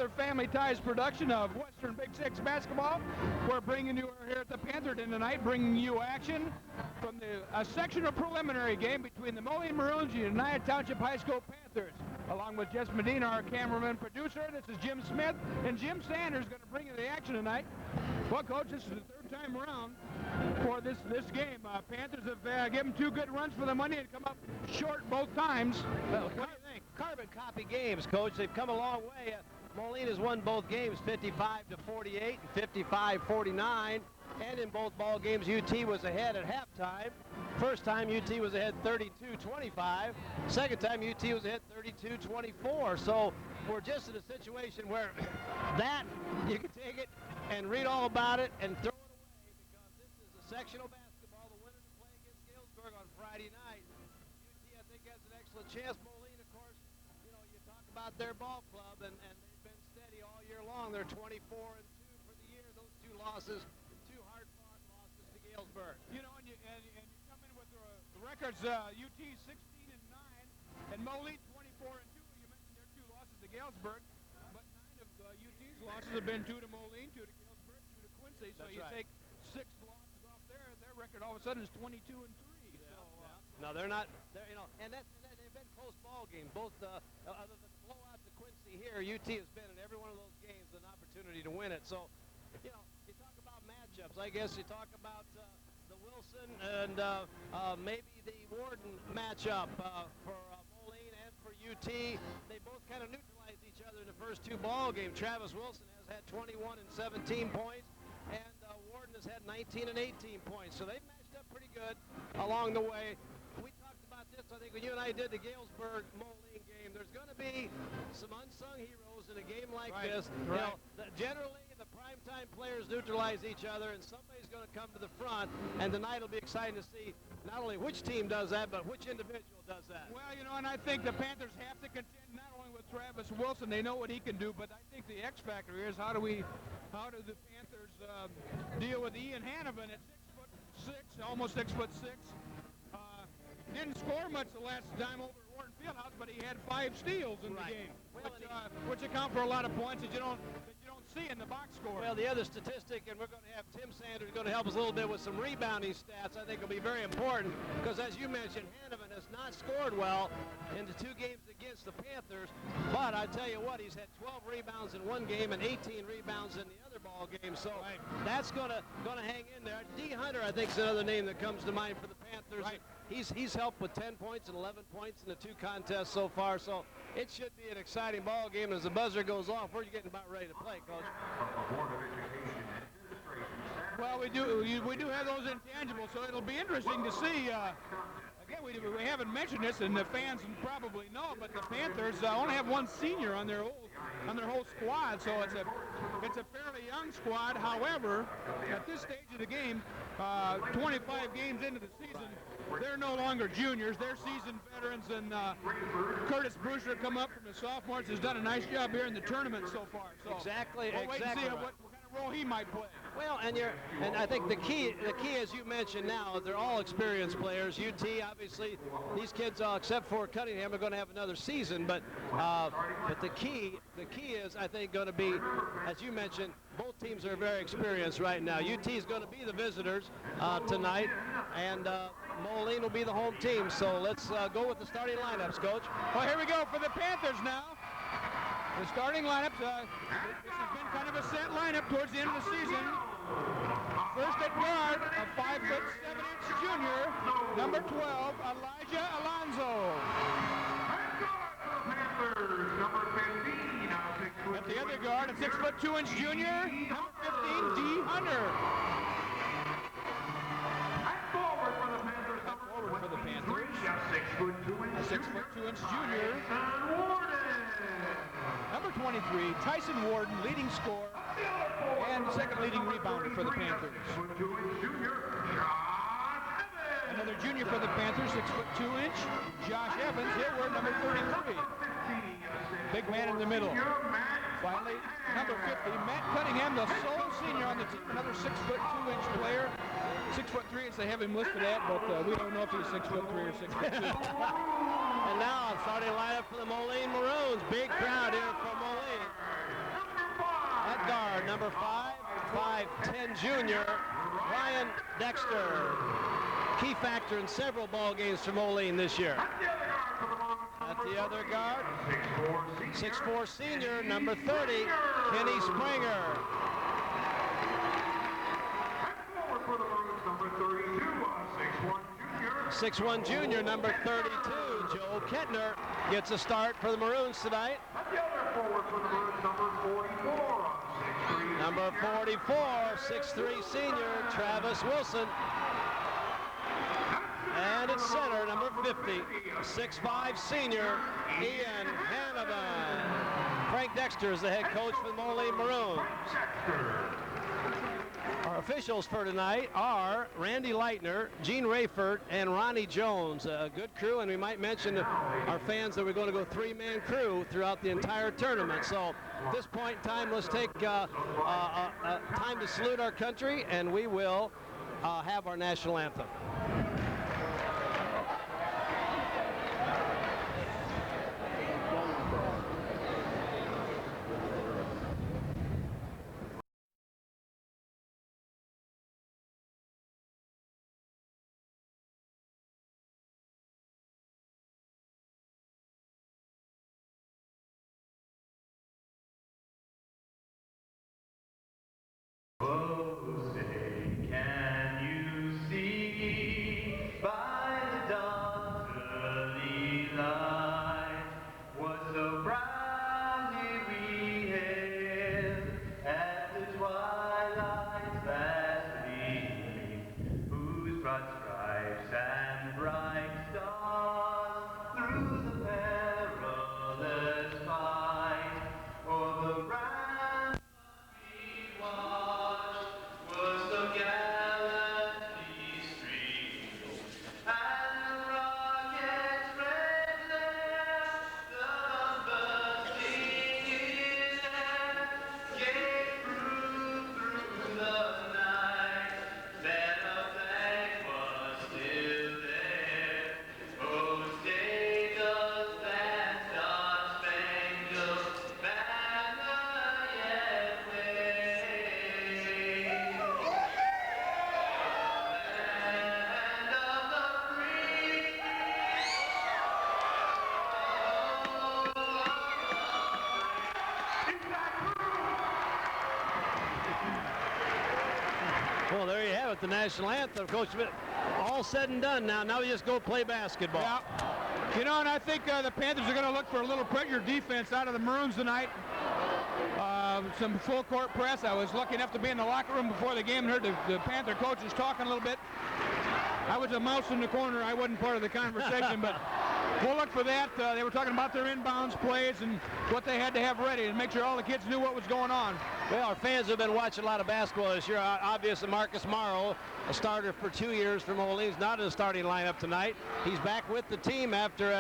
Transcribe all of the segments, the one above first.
another Family Ties production of Western Big Six basketball. We're bringing you here at the Pantherton tonight, bringing you action from a sectional preliminary game between the Moline Maroons and United Township High School Panthers. Along with Jess Medina, our cameraman producer, this is Jim Smith, and Jim Sanders is going to bring you the action tonight. Well, Coach, this is the third time around for this game. Panthers have given 2 good runs for the money and come up short both times. Well, what do you think? Carbon copy games, Coach. They've come a long way. Moline has won both games 55-48 and 55-49. And in both ball games, UT was ahead at halftime. First time, UT was ahead 32-25. Second time, UT was ahead 32-24. So we're just in a situation where that, you can take it and read all about it and throw it away, because this is a sectional basketball. The winner to play against Galesburg on Friday night. UT, I think, has an excellent chance. Moline, of course, you know, you talk about their ball club, and they've been steady all year long. They're 24-2 for the year. Those 2 losses, 2 hard-fought losses to Galesburg. You know, and you come in with the records, UT 16-9, and Moline 24-2. You mentioned their 2 losses to Galesburg, but 9 of UT's losses have been 2 to Moline, 2 to Galesburg, 2 to Quincy. So That's you right. take 6 losses off their record, all of a sudden is 22-3. Yeah, no, they're not. They're, you know, and they've been close ball games. Both other than the blowout to Quincy here, UT has been in every one of those games an opportunity to win it. So, you know, you talk about matchups. I guess you talk about the Wilson and maybe the Warden matchup for Moline and for UT. They both kind of neutralized each other in the first 2 ball games. Travis Wilson has had 21 and 17 points, and Warden has had 19 and 18 points. So they've matched up pretty good along the way. We talked about this, I think, when you and I did the Galesburg-Moline game. There's going to be some unsung heroes in a game like this. Right. You know, generally, the primetime players neutralize each other, and somebody's going to come to the front. And tonight will be exciting to see not only which team does that, but which individual does that. Well, you know, and I think the Panthers have to contend not only with Travis Wilson, they know what he can do, but I think the X factor is how do the Panthers deal with Ian Hanovan at 6'6", almost 6'6". Didn't score much the last time over at Wharton Fieldhouse, but he had 5 steals in the game, which account for a lot of points that you don't see in the box score. Well, the other statistic, and we're going to have Tim Sanders going to help us a little bit with some rebounding stats, I think will be very important, because as you mentioned, Hanovan has not scored well in the 2 games against the Panthers, but I tell you what, he's had 12 rebounds in 1 game and 18 rebounds in the other ball game, so that's going to hang in there. D. Hunter, I think, is another name that comes to mind for the Panthers. Right. He's helped with 10 points and 11 points in the 2 contests so far, so it should be an exciting ball game. As the buzzer goes off, we're getting about ready to play, Coach. Well, we do have those intangibles, so it'll be interesting to see. Again, we haven't mentioned this, and the fans probably know, but the Panthers only have 1 senior on their whole squad, so it's a fairly young squad. However, at this stage of the game, 25 games into the season, they're no longer juniors. They're seasoned veterans, and Curtis Brewster come up from the sophomores, has done a nice job here in the tournament so far. So Exactly. we'll wait and see what kind of role he might play. Well, and I think the key, as you mentioned now, they're all experienced players. UT, obviously, these kids, except for Cunningham, are going to have another season. But the key is, I think, going to be, as you mentioned, both teams are very experienced right now. UT is going to be the visitors tonight, and Moline will be the home team. So let's go with the starting lineups, Coach. Well, here we go for the Panthers now. The starting lineups, this has been kind of a set lineup towards the end of the season. First at guard, a 5'7" junior, number 12, Elijah Alonzo. At the other guard, a 6'2" junior, number 15, D. Hunter. Forward for the Panthers, a 6'2" junior, number 23, Tyson Warden, leading scorer and second leading rebounder for the Panthers. Another junior for the Panthers, 6'2", Josh Evans, Hillward, number 33. Big man in the middle. Finally, number 50, Matt Cunningham, the sole senior on the team, another 6'2" player. 6'3" as they have him listed at, but we don't know if he's 6'3" or 6'2". And now starting lineup for the Moline Maroons. Big crowd here for Moline. number 5'10" junior, Ryan Dexter. Key factor in several ball games for Moline this year. At the other guard, 6'4" senior, number 30, Kenny Springer. 6'1" junior, number 32, Joe Kettner, gets a start for the Maroons tonight. Number 44, 6'3" senior, Travis Wilson. And at center, number 50, 6'5" senior, Ian Hanavan. Frank Dexter is the head coach for the Moline Maroons. Our officials for tonight are Randy Leitner, Gene Rayford, and Ronnie Jones. A good crew, and we might mention to our fans that we're going to go three-man crew throughout the entire tournament. So at this point in time, let's take time to salute our country, and we will have our national anthem. Oh, say, can you see by the dawn's early light what so proudly we hailed at the twilight's vast gleaming, whose broad stripes and bright stars through the perilous fight o'er the ramparts was so gallantly streamed, and the rocket's red glare, the bursting in air, gave proof through the night that a flag was still there. Oh, stay does that star-spangled banner yet wave. Land of the free. Well, there you have it, the national anthem. Coach, all said and done now. Now we just go play basketball. Yeah. You know, and I think the Panthers are going to look for a little pressure defense out of the Maroons tonight. Some full court press. I was lucky enough to be in the locker room before the game and heard the Panther coaches talking a little bit. I was a mouse in the corner. I wasn't part of the conversation, but we'll look for that. They were talking about their inbounds plays and what they had to have ready and make sure all the kids knew what was going on. Well, our fans have been watching a lot of basketball this year. Obviously, Marcus Morrow, a starter for 2 years for Moline, is not in the starting lineup tonight. He's back with the team after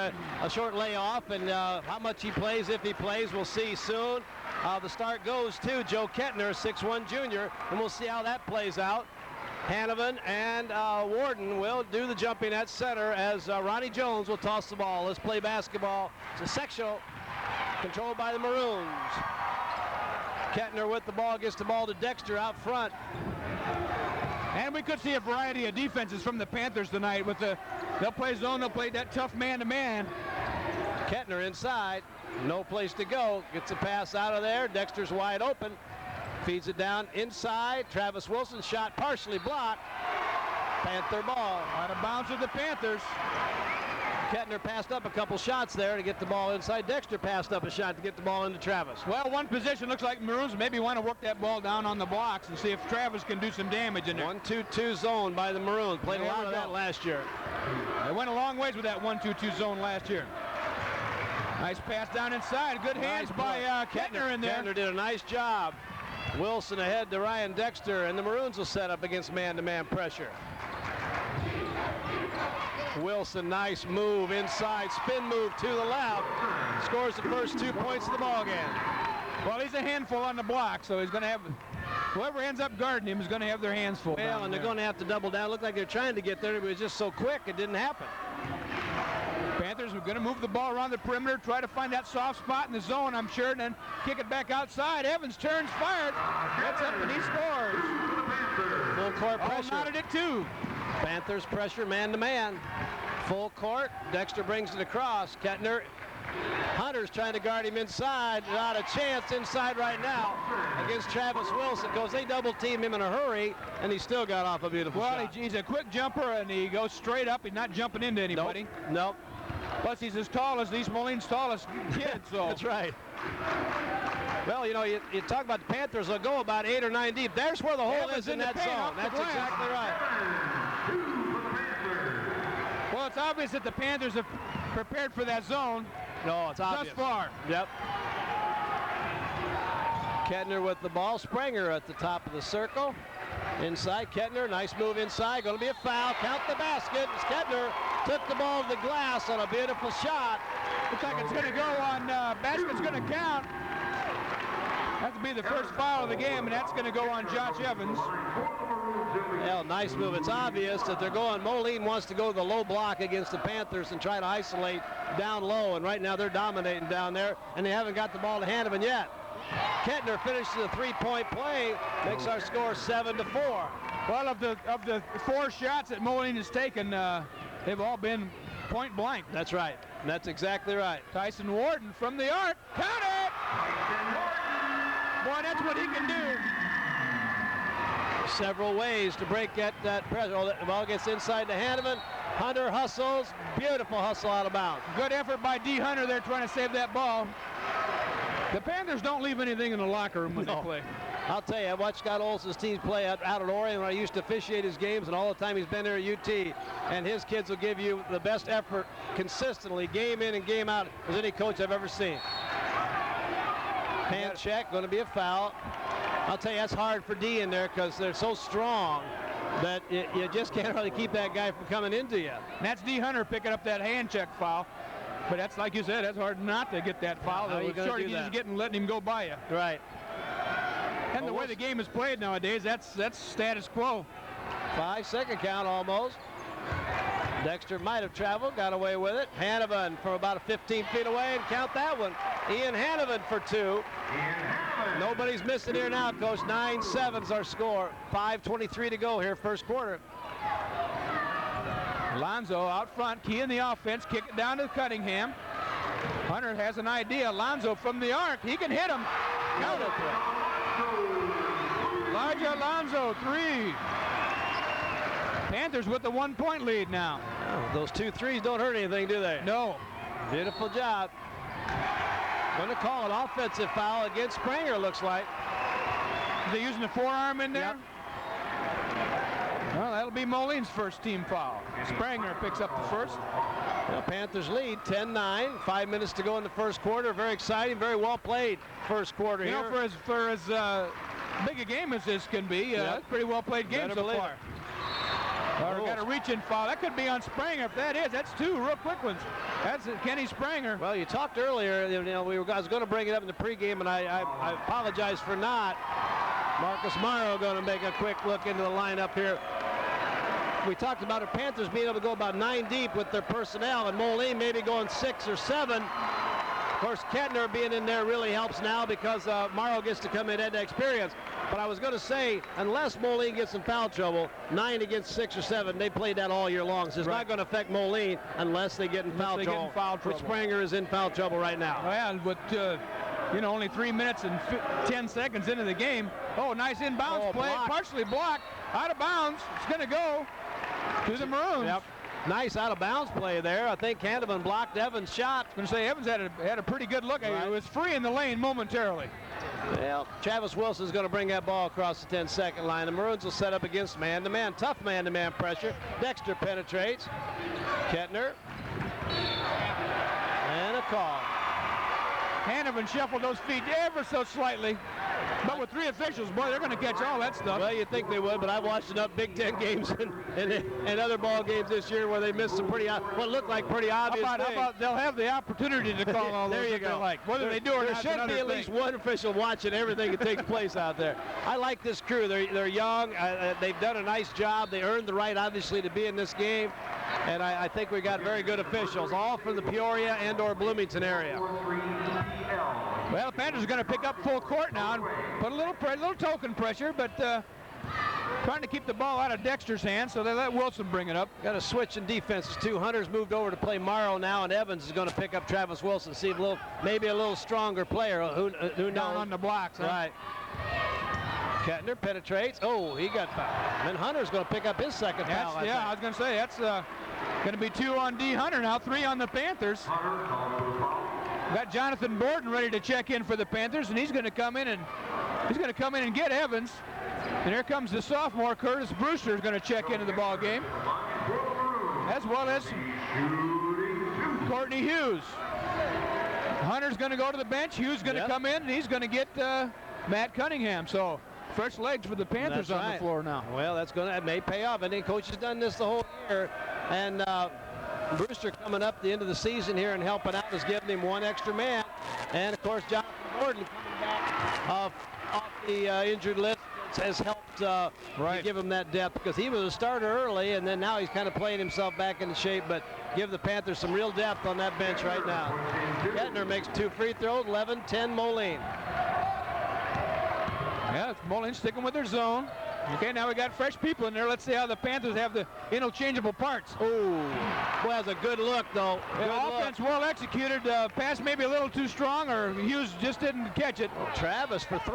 a short layoff, and how much he plays, if he plays, we'll see soon. The start goes to Joe Kettner, 6'1" junior, and we'll see how that plays out. Hanavan and Warden will do the jumping at center as Ronnie Jones will toss the ball. Let's play basketball. It's a sectional controlled by the Maroons. Kettner with the ball, gets the ball to Dexter out front. And we could see a variety of defenses from the Panthers tonight. They'll play zone, they'll play that tough man-to-man. Kettner inside, no place to go. Gets a pass out of there. Dexter's wide open. Feeds it down inside. Travis Wilson shot partially blocked. Panther ball. Out of bounds with the Panthers. Kettner passed up a couple shots there to get the ball inside. Dexter passed up a shot to get the ball into Travis. Well, one possession looks like Maroons maybe want to work that ball down on the blocks and see if Travis can do some damage in there. 1-2-2 zone by the Maroons. Played a lot of that last year. They went a long ways with that 1-2-2 zone last year. Nice pass down inside. Good hands by Kettner in there. Kettner did a nice job. Wilson ahead to Ryan Dexter, and the Maroons will set up against man-to-man pressure. Wilson, nice move inside, spin move to the left. Scores the first 2 points of the ball game. Well, he's a handful on the block, so he's going to have, whoever ends up guarding him is going to have their hands full. Well, and they're going to have to double down. Looked like they're trying to get there, but it was just so quick, it didn't happen. Panthers are going to move the ball around the perimeter, try to find that soft spot in the zone, I'm sure, and then kick it back outside. Evans turns, fired, gets up, and he scores. Full court pressure. Nodded it too. Panthers pressure man-to-man. Full court. Dexter brings it across. Kettner. Hunter's trying to guard him inside. Not a chance inside right now against Travis Wilson because they double-team him in a hurry, and he still got off a beautiful shot. Well, he's a quick jumper, and he goes straight up. He's not jumping into anybody. Nope. Plus, he's as tall as these Moline's tallest kids. So. That's right. Well, you know, you talk about the Panthers, they'll go about 8 or 9 deep. There's where the hole is in that zone. That's exactly right. Well, it's obvious that the Panthers have prepared for that zone. No, it's obvious. Thus far. Yep. Kettner with the ball. Springer at the top of the circle. Inside, Kettner, nice move inside. Going to be a foul. Count the basket. Kettner took the ball to the glass on a beautiful shot. Looks like it's going to go on, basket's going to count. That will be the first foul of the game, and that's going to go on Josh Evans. Well, nice move. It's obvious that they're going, Moline wants to go to the low block against the Panthers and try to isolate down low, and right now they're dominating down there, and they haven't got the ball to Hanneman yet. Kettner finishes a three-point play, makes our score 7-4. Well, of the 4 shots that Moline has taken, they've all been point blank. That's right. That's exactly right. Tyson Warden from the arc. Count it! Boy, that's what he can do. Several ways to break that pressure. Oh, the ball gets inside to Hanneman. Hunter hustles. Beautiful hustle out of bounds. Good effort by D. Hunter there trying to save that ball. The Panthers don't leave anything in the locker room when they play. I'll tell you, I watched Scott Olson's teams play out at Orion when I used to officiate his games, and all the time he's been there at UT. And his kids will give you the best effort consistently, game in and game out, as any coach I've ever seen. Hand check, going to be a foul. I'll tell you, that's hard for D in there because they're so strong that you just can't really keep that guy from coming into you. And that's D. Hunter picking up that hand check foul. But that's, like you said, that's hard not to get that foul. How are you going to do that? Just getting, letting him go by you. Right. And the way the game is played nowadays, that's status quo. 5-second count almost. Dexter might have traveled, got away with it. Hanneman from about 15 feet away, and count that one. Ian Hanneman for 2. Nobody's missing here now, Coach. 9-7's our score. 5:23 to go here, first quarter. Alonzo out front, key in the offense, kick it down to Cunningham. Hunter has an idea. Alonzo from the arc, he can hit him. Count it. Elijah Alonzo, 3. Panthers with the 1-point lead now. Oh, those 2 threes don't hurt anything, do they? No. Beautiful job. Going to call an offensive foul against Springer, looks like. Are they using the forearm in there? Yep. Well, that'll be Moline's first team foul. Springer picks up the first. Well, Panthers lead 10-9. 5 minutes to go in the first quarter. Very exciting, very well played first quarter you here. know, for as big a game as this can be, it's a pretty well played game so far. We got a reach-in foul. That could be on Springer. If that is, that's 2 real quick ones. That's Kenny Springer. Well, you talked earlier, you know, I was going to bring it up in the pregame, and I apologize for not. Marcus Morrow going to make a quick look into the lineup here. We talked about the Panthers being able to go about 9 deep with their personnel, and Moline maybe going 6 or 7. Of course, Kettner being in there really helps now because Morrow gets to come in and experience. But I was going to say, unless Moline gets in foul trouble, 9 against 6 or 7, they played that all year long. So it's not going to affect Moline unless they get in foul trouble. Which Springer is in foul trouble right now. Well, and with you know, only 3 minutes and 10 seconds into the game. Oh, nice inbounds play, partially blocked, out of bounds. It's going to go to the Maroons. Yep. Nice out of bounds play there. I think Hanneman blocked Evans' shot. I'm going to say Evans had a pretty good look. Right. It was free in the lane momentarily. Well, Travis Wilson's going to bring that ball across the 10-second line. The Maroons will set up against man-to-man. Tough man-to-man pressure. Dexter penetrates. Kettner. And a call. Hanneman shuffled those feet ever so slightly. But with 3 officials, boy, they're going to catch all that stuff. Well, you'd think they would, but I've watched enough Big Ten games and other ball games this year where they missed some pretty, what looked like pretty obvious things. How about they'll have the opportunity to call all those if they like. Whether they do or not, there should be at least one official watching everything that takes place out there. I like this crew. They're young. They've done a nice job. They earned the right, obviously, to be in this game. And I think we got very good officials, all from the Peoria and/or Bloomington area. Well, the Panthers are going to pick up full court now and put a little token pressure, but trying to keep the ball out of Dexter's hands, so they let Wilson bring it up. Got a switch in defenses too. Hunter's moved over to play Morrow now, and Evans is going to pick up Travis Wilson. See maybe a little stronger player. Who knows? Down on the blocks, huh? Right. Kettner penetrates. Oh, he got fouled. And Hunter's going to pick up his second foul. I was going to say that's going to be 2 on D. Hunter now, 3 on the Panthers. Got Jonathan Borden ready to check in for the Panthers, and he's going to come in and get Evans. And here comes the sophomore Curtis Brewster is going to check into the ball game, as well as Courtney Hughes. Hunter's going to go to the bench. Hughes going to come in, and he's going to get Matt Cunningham. So fresh legs for the Panthers on the floor now. Well, that may pay off. I think coach has done this the whole year, and Brewster coming up the end of the season here and helping out has given him one extra man. And of course, Jonathan Borden coming back off the injured list has helped give him that depth, because he was a starter early, and then now he's kind of playing himself back into shape, but give the Panthers some real depth on that bench right now. Kettner makes 2 free throws, 11-10 Moline. Yeah, it's Moline sticking with their zone. Okay, now we got fresh people in there. Let's see how the Panthers have the interchangeable parts. Oh, boy, that's a good look, though. Good offense well executed. Pass maybe a little too strong, or Hughes just didn't catch it. Travis for 3.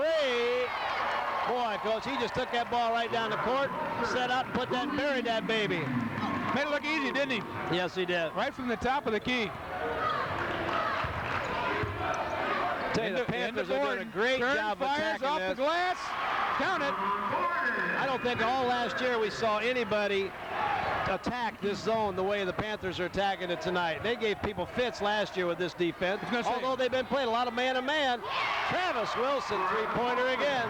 Boy, coach, he just took that ball right down the court, set up, buried that baby. Made it look easy, didn't he? Yes, he did. Right from the top of the key. Tell you, the Panthers are doing a great job attacking off this. the glass. Count it. I don't think all last year we saw anybody attack this zone the way the Panthers are attacking it tonight. They gave people fits last year with this defense, although they've been playing a lot of man-to-man. Travis Wilson, 3-pointer again.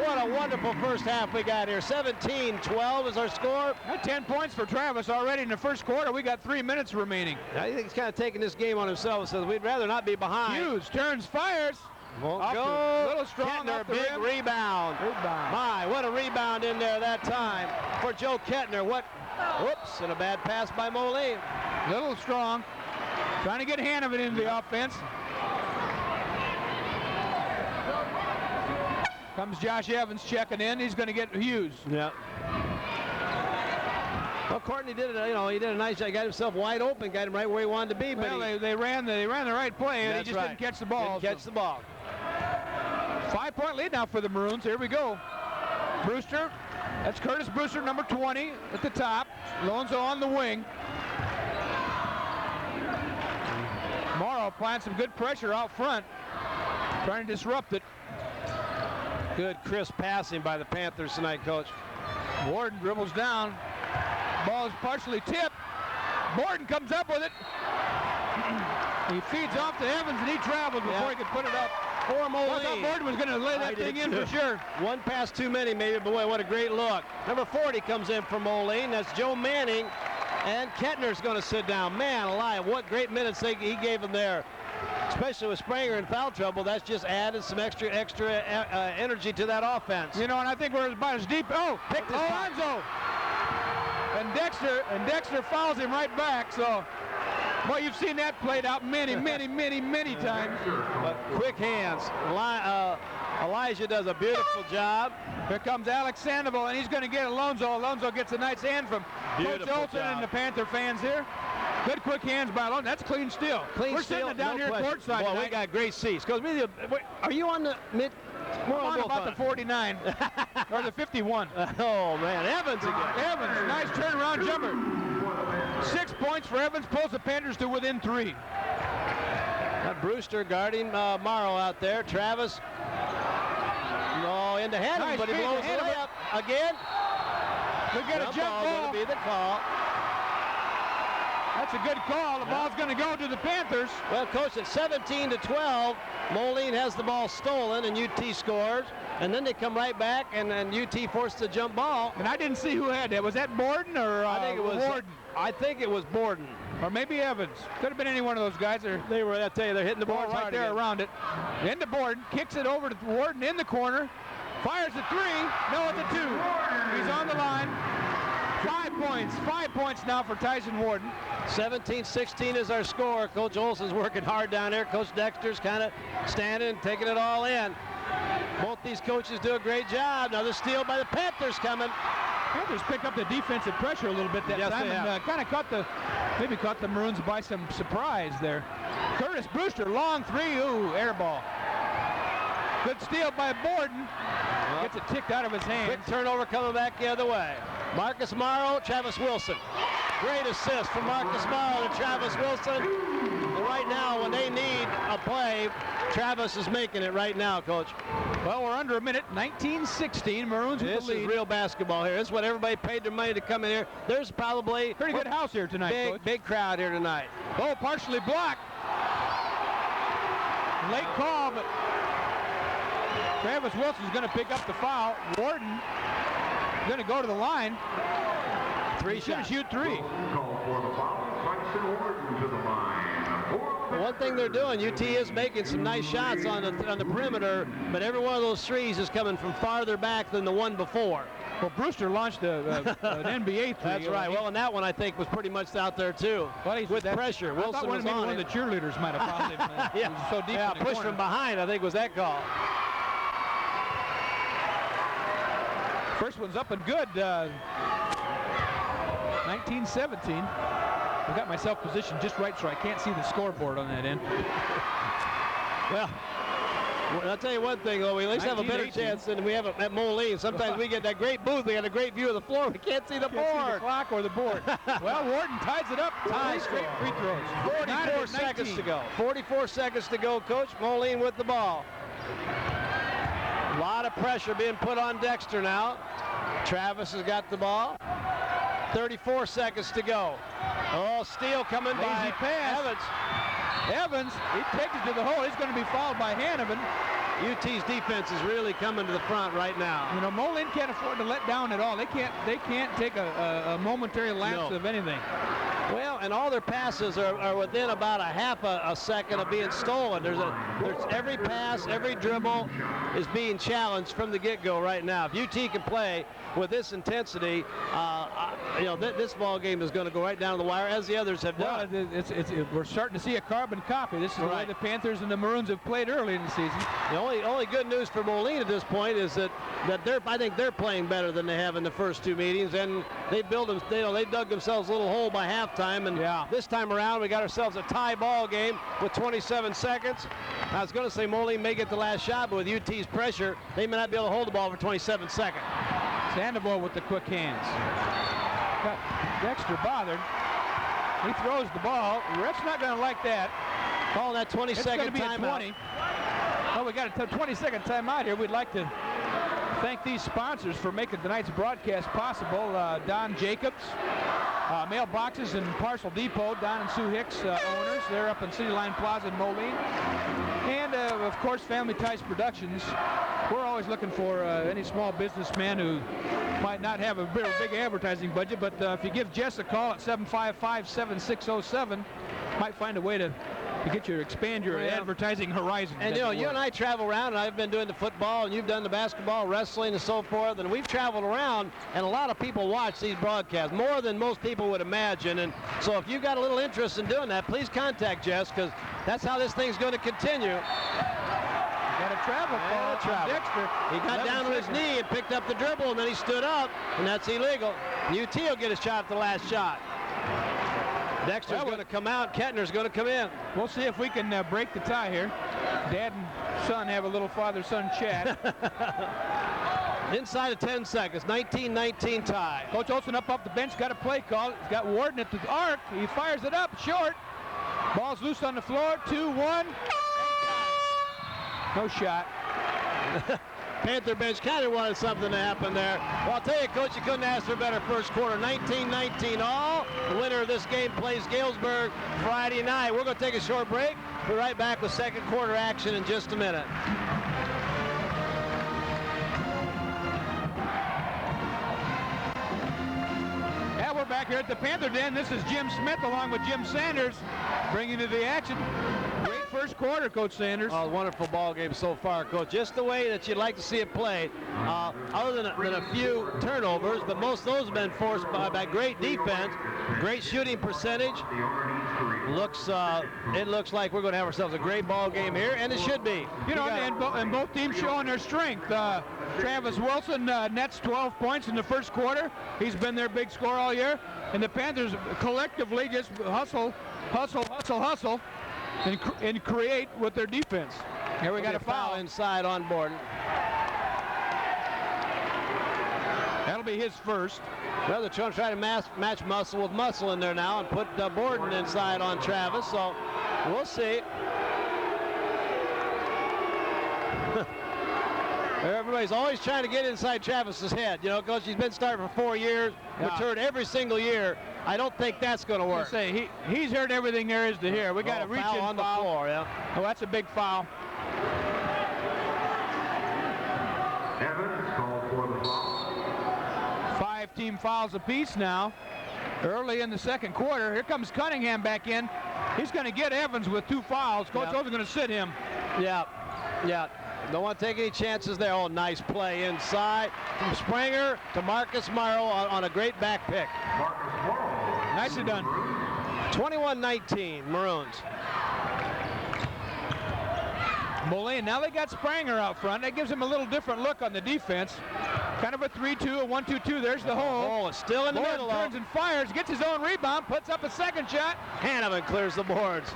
What a wonderful first half we got here. 17-12 is our score. 10 points for Travis already in the first quarter. We got 3 minutes remaining. I think he's kind of taking this game on himself and says we'd rather not be behind. Hughes turns, fires. Won't go. A little strong. Kettner, big rim. Rebound. My, what a rebound in there that time for Joe Kettner. Whoops, and a bad pass by Moline. Little strong. Trying to get Hanovan into the offense. Comes Josh Evans checking in. He's going to get Hughes. Yeah. Well, Courtney did it. He did a nice job. Got himself wide open. Got him right where he wanted to be. Well, but they ran the right play, and he just didn't catch the ball. Didn't catch the ball. 5-point lead now for the Maroons. Here we go. Brewster. That's Curtis Brewster, number 20 at the top. Lonzo on the wing. Morrow applying some good pressure out front, trying to disrupt it. Good crisp passing by the Panthers tonight, Coach. Borden dribbles down. Ball is partially tipped. Borden comes up with it. He feeds off to Evans, and he traveled before he could put it up. For Moline. I thought Borden was going to lay that thing in for sure. One pass too many, maybe, but boy, what a great look. Number 40 comes in for Moline. That's Joe Manning, and Kettner's going to sit down. Man alive, what great minutes he gave him there. Especially with Springer in foul trouble, that's just added some extra energy to that offense. And I think we're about as deep. Picked Alonzo. And Dexter fouls him right back. So, boy, you've seen that played out many times. But quick hands. Elijah does a beautiful job. Here comes Alex Sandoval, and he's going to get Alonzo. Alonzo gets a nice hand from Coach Olson and the Panther fans here. Good quick hands by Alonzo. That's clean steal. We're sitting down here courtside. Boy, we got great seats. Are you on the mid? We're on about the 49 or the 51. Oh man, Evans again. Evans, nice turnaround jumper. 6 points for Evans, pulls the Panthers to within 3. Got Brewster guarding Morrow out there. Travis, no, into Hanovan, but he blows it up again. We get a jump ball. Going to be the call. That's a good call. The ball's going to go to the Panthers. Well, Coach, at 17-12, Moline has the ball stolen, and UT scores. And then they come right back, and then UT forced the jump ball. And I didn't see who had that. Was that Borden or I think it was Warden? I think it was Borden. Or maybe Evans. Could have been any one of those guys. They were, I tell you, they're hitting the ball right there around it. Into Borden, kicks it over to Warden in the corner. Fires a 3. No, it's a 2. He's on the line. 5 points. 5 points now for Tyson Warden. 17-16 is our score. Coach Olson's working hard down there. Coach Dexter's kind of standing and taking it all in. Both these coaches do a great job. Another steal by the Panthers coming. Panthers pick up the defensive pressure a little bit that time and kind of caught the Maroons by some surprise there. Curtis Brewster, long three, air ball. Good steal by Borden. Gets it ticked out of his hands. Quick turnover coming back the other way. Marcus Morrow, Travis Wilson. Great assist from Marcus Morrow to Travis Wilson. And right now, when they need a play, Travis is making it right now, Coach. Well, we're under a minute. 19-16. Maroons with the lead. This is real basketball here. This is what everybody paid their money to come in here. There's probably pretty good house here tonight, Coach. Big crowd here tonight. Oh, partially blocked. Late call, but Travis Wilson's going to pick up the foul. Warden going to go to the line. Three shots. Shoot three. The one thing they're doing, UT is making some nice shots on the perimeter, but every one of those threes is coming from farther back than the one before. Well, Brewster launched an NBA three. That's right. Well, and that one I think was pretty much out there too. Well, with pressure. Wilson was on one of the cheerleaders might have fouled him. Yeah, was so deep in the pushed corner. from behind, I think was that call. First one's up and good. 19-17. I got myself positioned just right so I can't see the scoreboard on that end. Well, I'll tell you one thing, though. We at least have a better chance than we have at Moline. Sometimes we get that great booth. We got a great view of the floor. We can't see the board. See the clock or the board. Well, Warden ties it up. Ties straight free throws. 44 seconds to go. 44 seconds to go, Coach. Moline with the ball. A lot of pressure being put on Dexter now. Travis has got the ball. 34 seconds to go. Oh, steal coming by pass. Evans, he takes it to the hole. He's going to be fouled by Hanneman. UT's defense is really coming to the front right now. You know, Moline can't afford to let down at all. They can't take a momentary lapse of anything. Well, and all their passes are within about a half a second of being stolen. There's every pass, every dribble is being challenged from the get-go right now. If UT can play with this intensity, this ball game is going to go right down to the wire, as the others have done. Well, we're starting to see a carbon copy. This is the way the Panthers and the Maroons have played early in the season. The only good news for Moline at this point is that I think they're playing better than they have in the first two meetings, and they dug themselves a little hole by halftime, and this time around we got ourselves a tie ball game with 27 seconds. I was going to say Moline may get the last shot, but with UT's pressure, they may not be able to hold the ball for 27 seconds. Sandoval with the quick hands. Got Dexter bothered. He throws the ball. The ref's not going to like that. Calling that 20-second timeout. Well, we got a 20-second timeout here. We'd like to thank these sponsors for making tonight's broadcast possible. Don Jacobs, Mailboxes and Parcel Depot, Don and Sue Hicks owners. They're up in City Line Plaza in Moline. And, of course, Family Ties Productions. We're always looking for any small businessman who might not have a big advertising budget, but if you give Jess a call at 755-7607, might find a way to expand your advertising horizon. And you and I travel around, and I've been doing the football, and you've done the basketball, wrestling, and so forth, and we've traveled around, and a lot of people watch these broadcasts, more than most people would imagine. And so if you've got a little interest in doing that, please contact Jess, because that's how this thing's going to continue. Got a travel call. Dexter. He got down on his knee and picked up the dribble, and then he stood up, and that's illegal. UT will get a shot at the last shot. Dexter's going to come out. Kettner's going to come in. We'll see if we can break the tie here. Dad and son have a little father-son chat. Inside of 10 seconds, 19-19 tie. Coach Olson up the bench, got a play call. He's got Warden at the arc. He fires it up, short. Ball's loose on the floor, 2-1. No shot. Panther bench kind of wanted something to happen there. Well, I'll tell you, Coach, you couldn't ask for a better first quarter. 19-19 all. The winner of this game plays Galesburg Friday night. We're going to take a short break. We're right back with second quarter action in just a minute. Yeah, we're back here at the Panther Den. This is Jim Smith along with Jim Sanders bringing you the action. Great first first quarter, Coach Sanders. Oh, wonderful ball game so far, Coach. Just the way that you'd like to see it played. Other than a few turnovers, but most of those have been forced by great defense, great shooting percentage. It looks like we're going to have ourselves a great ball game here, and it should be. You know, and both teams showing their strength. Travis Wilson nets 12 points in the first quarter. He's been their big scorer all year. And the Panthers collectively just hustle, and create with their defense. Here we got a foul inside on Borden. That'll be his first. Well, they're trying to match muscle with muscle in there now and put Borden inside on Travis, so we'll see. Everybody's always trying to get inside Travis's head, you know, because he's been starting for 4 years, returned every single year. I don't think that's going to work. He's heard everything there is to hear. We got a reach in on the floor, yeah. Oh, that's a big foul. Evans called for the foul. 5 team fouls apiece now. Early in the second quarter. Here comes Cunningham back in. He's going to get Evans with 2 fouls. Coach Over's going to sit him. Yeah. Don't want to take any chances there. Oh, nice play inside from Springer to Marcus Morrow on a great back pick. Nicely done. 21-19, Maroons. Moline, now they got Springer out front. That gives him a little different look on the defense. Kind of a 3-2, a 1-2-2. There's the hole. Oh, it's still in the middle. Turns and fires, gets his own rebound, puts up a second shot. Hanneman clears the boards.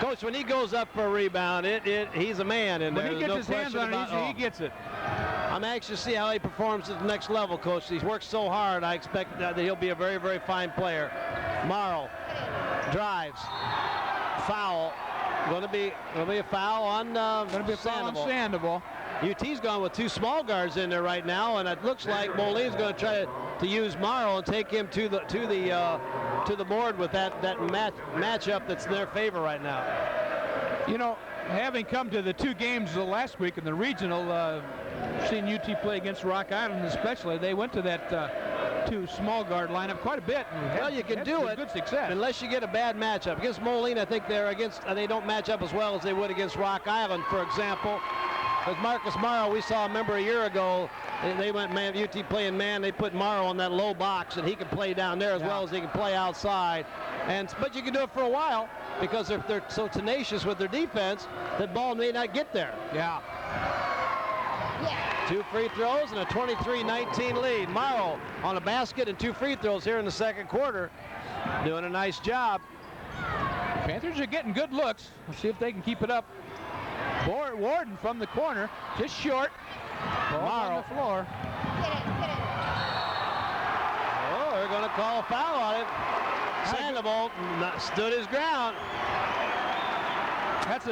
Coach, when he goes up for a rebound, he's a man in there. When he gets his hands on it, he gets it. I'm anxious to see how he performs at the next level, Coach. He's worked so hard. I expect that he'll be a very, very fine player. Morrow drives. Foul. Going to be a foul on Sandoval. UT's gone with 2 small guards in there right now, and it looks like Moline's going to try to use Morrow and take him to the board with that matchup that's in their favor right now. You know, having come to the 2 games last week in the regional, seeing UT play against Rock Island especially, they went to that 2 small guard lineup quite a bit. Well, you can do it good success unless you get a bad matchup. Against Moline, I think they don't match up as well as they would against Rock Island, for example. With Marcus Morrow, we saw, remember a year ago, they went man, UT playing man, they put Morrow on that low box, and he can play down there as well as he can play outside. But you can do it for a while because they're so tenacious with their defense that ball may not get there. Yeah. 2 free throws and a 23-19 lead. Morrow on a basket and 2 free throws here in the second quarter. Doing a nice job. Panthers are getting good looks. Let's see if they can keep it up. Warden from the corner, just short. Ball on the floor. Oh, they're going to call a foul on it. Sandoval stood his ground. That's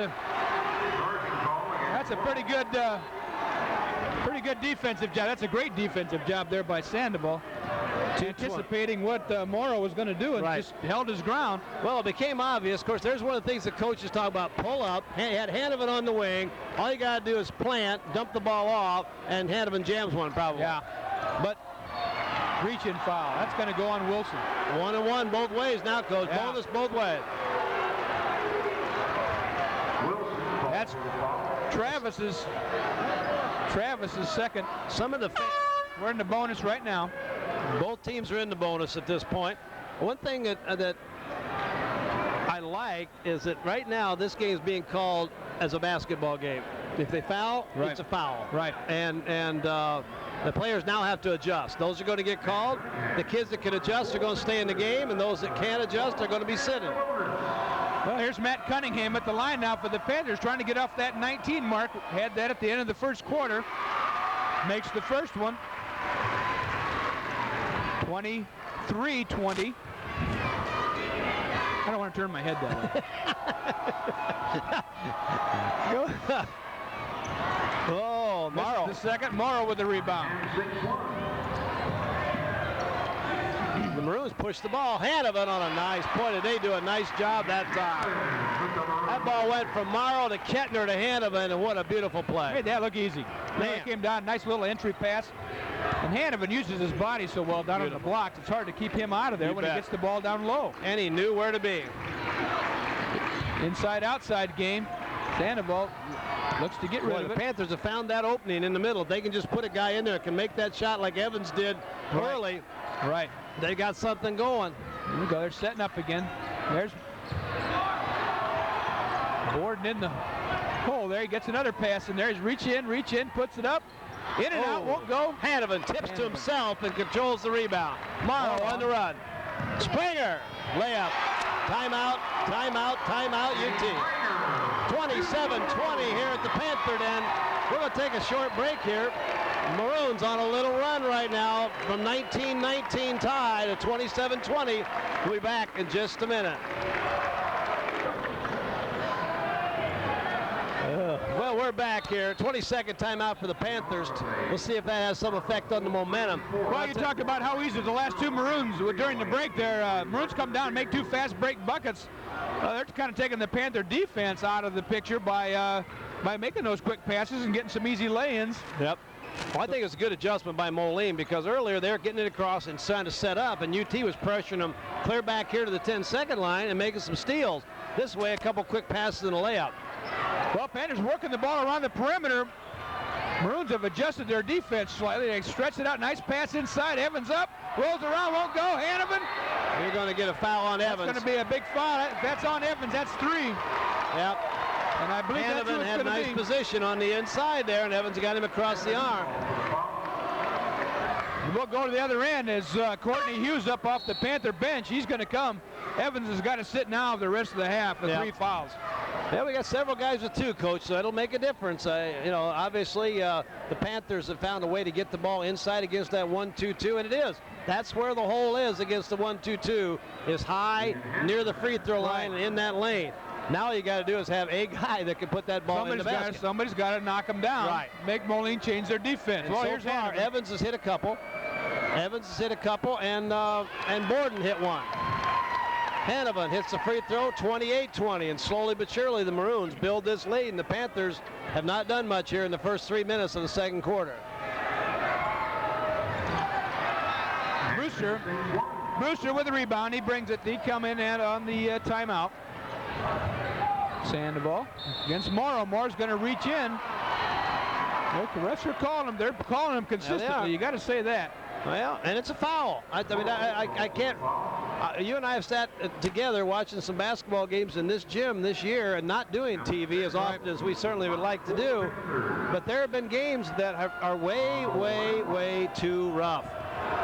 a pretty good defensive job. That's a great defensive job there by Sandoval. Anticipating what Morrow was going to do and just held his ground. Well, it became obvious. Of course, there's one of the things the coaches talk about. Pull up. He had Hanneman on the wing. All you got to do is plant, dump the ball off, and Hanneman jams one probably. Yeah. But reach-in foul. That's going to go on Wilson. 1-1 both ways now, Coach. Yeah. Bonus both ways. That's Travis's second. We're in the bonus right now. Both teams are in the bonus at this point. One thing that I like is that right now this game is being called as a basketball game. If they foul, it's a foul. Right. And the players now have to adjust. Those are going to get called. The kids that can adjust are going to stay in the game, and those that can't adjust are going to be sitting. Well, here's Matt Cunningham at the line now for the Panthers, trying to get off that 19 mark. Had that at the end of the first quarter. Makes the first one. 23-20. I don't want to turn my head that way. Oh, Morrow. The second, Morrow with the rebound. The Maroons push the ball. Hanneman on a nice point. They do a nice job that time. That ball went from Morrow to Kettner to Hanneman, and what a beautiful play. Made that look easy. It came down, nice little entry pass. And Hanneman uses his body so well down on the blocks. It's hard to keep him out of there when he gets the ball down low. And he knew where to be. inside-outside game. Sandoval looks to get rid of The it. Panthers have found that opening in the middle. If they can just put a guy in there that can make that shot like Evans did early. Right. They got something going. There we go. They're setting up again. There's Borden in the hole there. He gets another pass in there. He's reach in, puts it up. In and out, won't go. Hanovan tips to himself and controls the rebound. Morrow on the run. Springer, layup. Timeout, UT. 27-20 here at the Panther Den. We're going to take a short break here. Maroons on a little run right now from 19-19 tie to 27-20. We'll be back in just a minute. Well, we're back here. 22nd timeout for the Panthers. We'll see if that has some effect on the momentum. Well, you talked about how easy the last two Maroons were during the break there. Maroons come down and make two fast break buckets. They're kind of taking the Panther defense out of the picture by making those quick passes and getting some easy lay-ins. Yep. Well, I think it's a good adjustment by Moline because earlier they were getting it across and trying to set up, and UT was pressuring them clear back here to the 10-second line and making some steals. This way, a couple quick passes and a layup. Well, Panthers working the ball around the perimeter. Maroons have adjusted their defense slightly. They stretch it out. Nice pass inside. Evans up. Rolls around. Won't go. Hanovan. You're going to get a foul on Evans. That's going to be a big foul. If that's on Evans, that's 3. Yep. And I believe that's who Hanovan it's had a going to nice be. position on the inside there, and Evans got him across the arm. We'll go to the other end as Courtney Hughes up off the Panther bench. He's going to come. Evans has got to sit now the rest of the half with 3 fouls. Yeah, we got several guys with 2, Coach, so it'll make a difference. Obviously, the Panthers have found a way to get the ball inside against that 1-2-2, and it is. That's where the hole is against the 1-2-2, is high, near the free throw line, and in that lane. Now all you got to do is have a guy that can put that ball in the basket. Somebody's got to knock them down. Right. Make Moline change their defense. And well, so here's far, Hanovan. Evans has hit a couple. And Borden hit one. Hanovan hits the free throw, 28-20, and slowly but surely the Maroons build this lead, and the Panthers have not done much here in the first 3 minutes of the second quarter. Brewster with the rebound. He brings it. He come in and on the timeout. Sandoval against Morrow. Morrow's going to reach in. The refs are calling him. They're calling him consistently. You got to say that. Well, and it's a foul. I can't. You and I have sat together watching some basketball games in this gym this year and not doing TV as often as we certainly would like to do. But there have been games that are way, way, way too rough.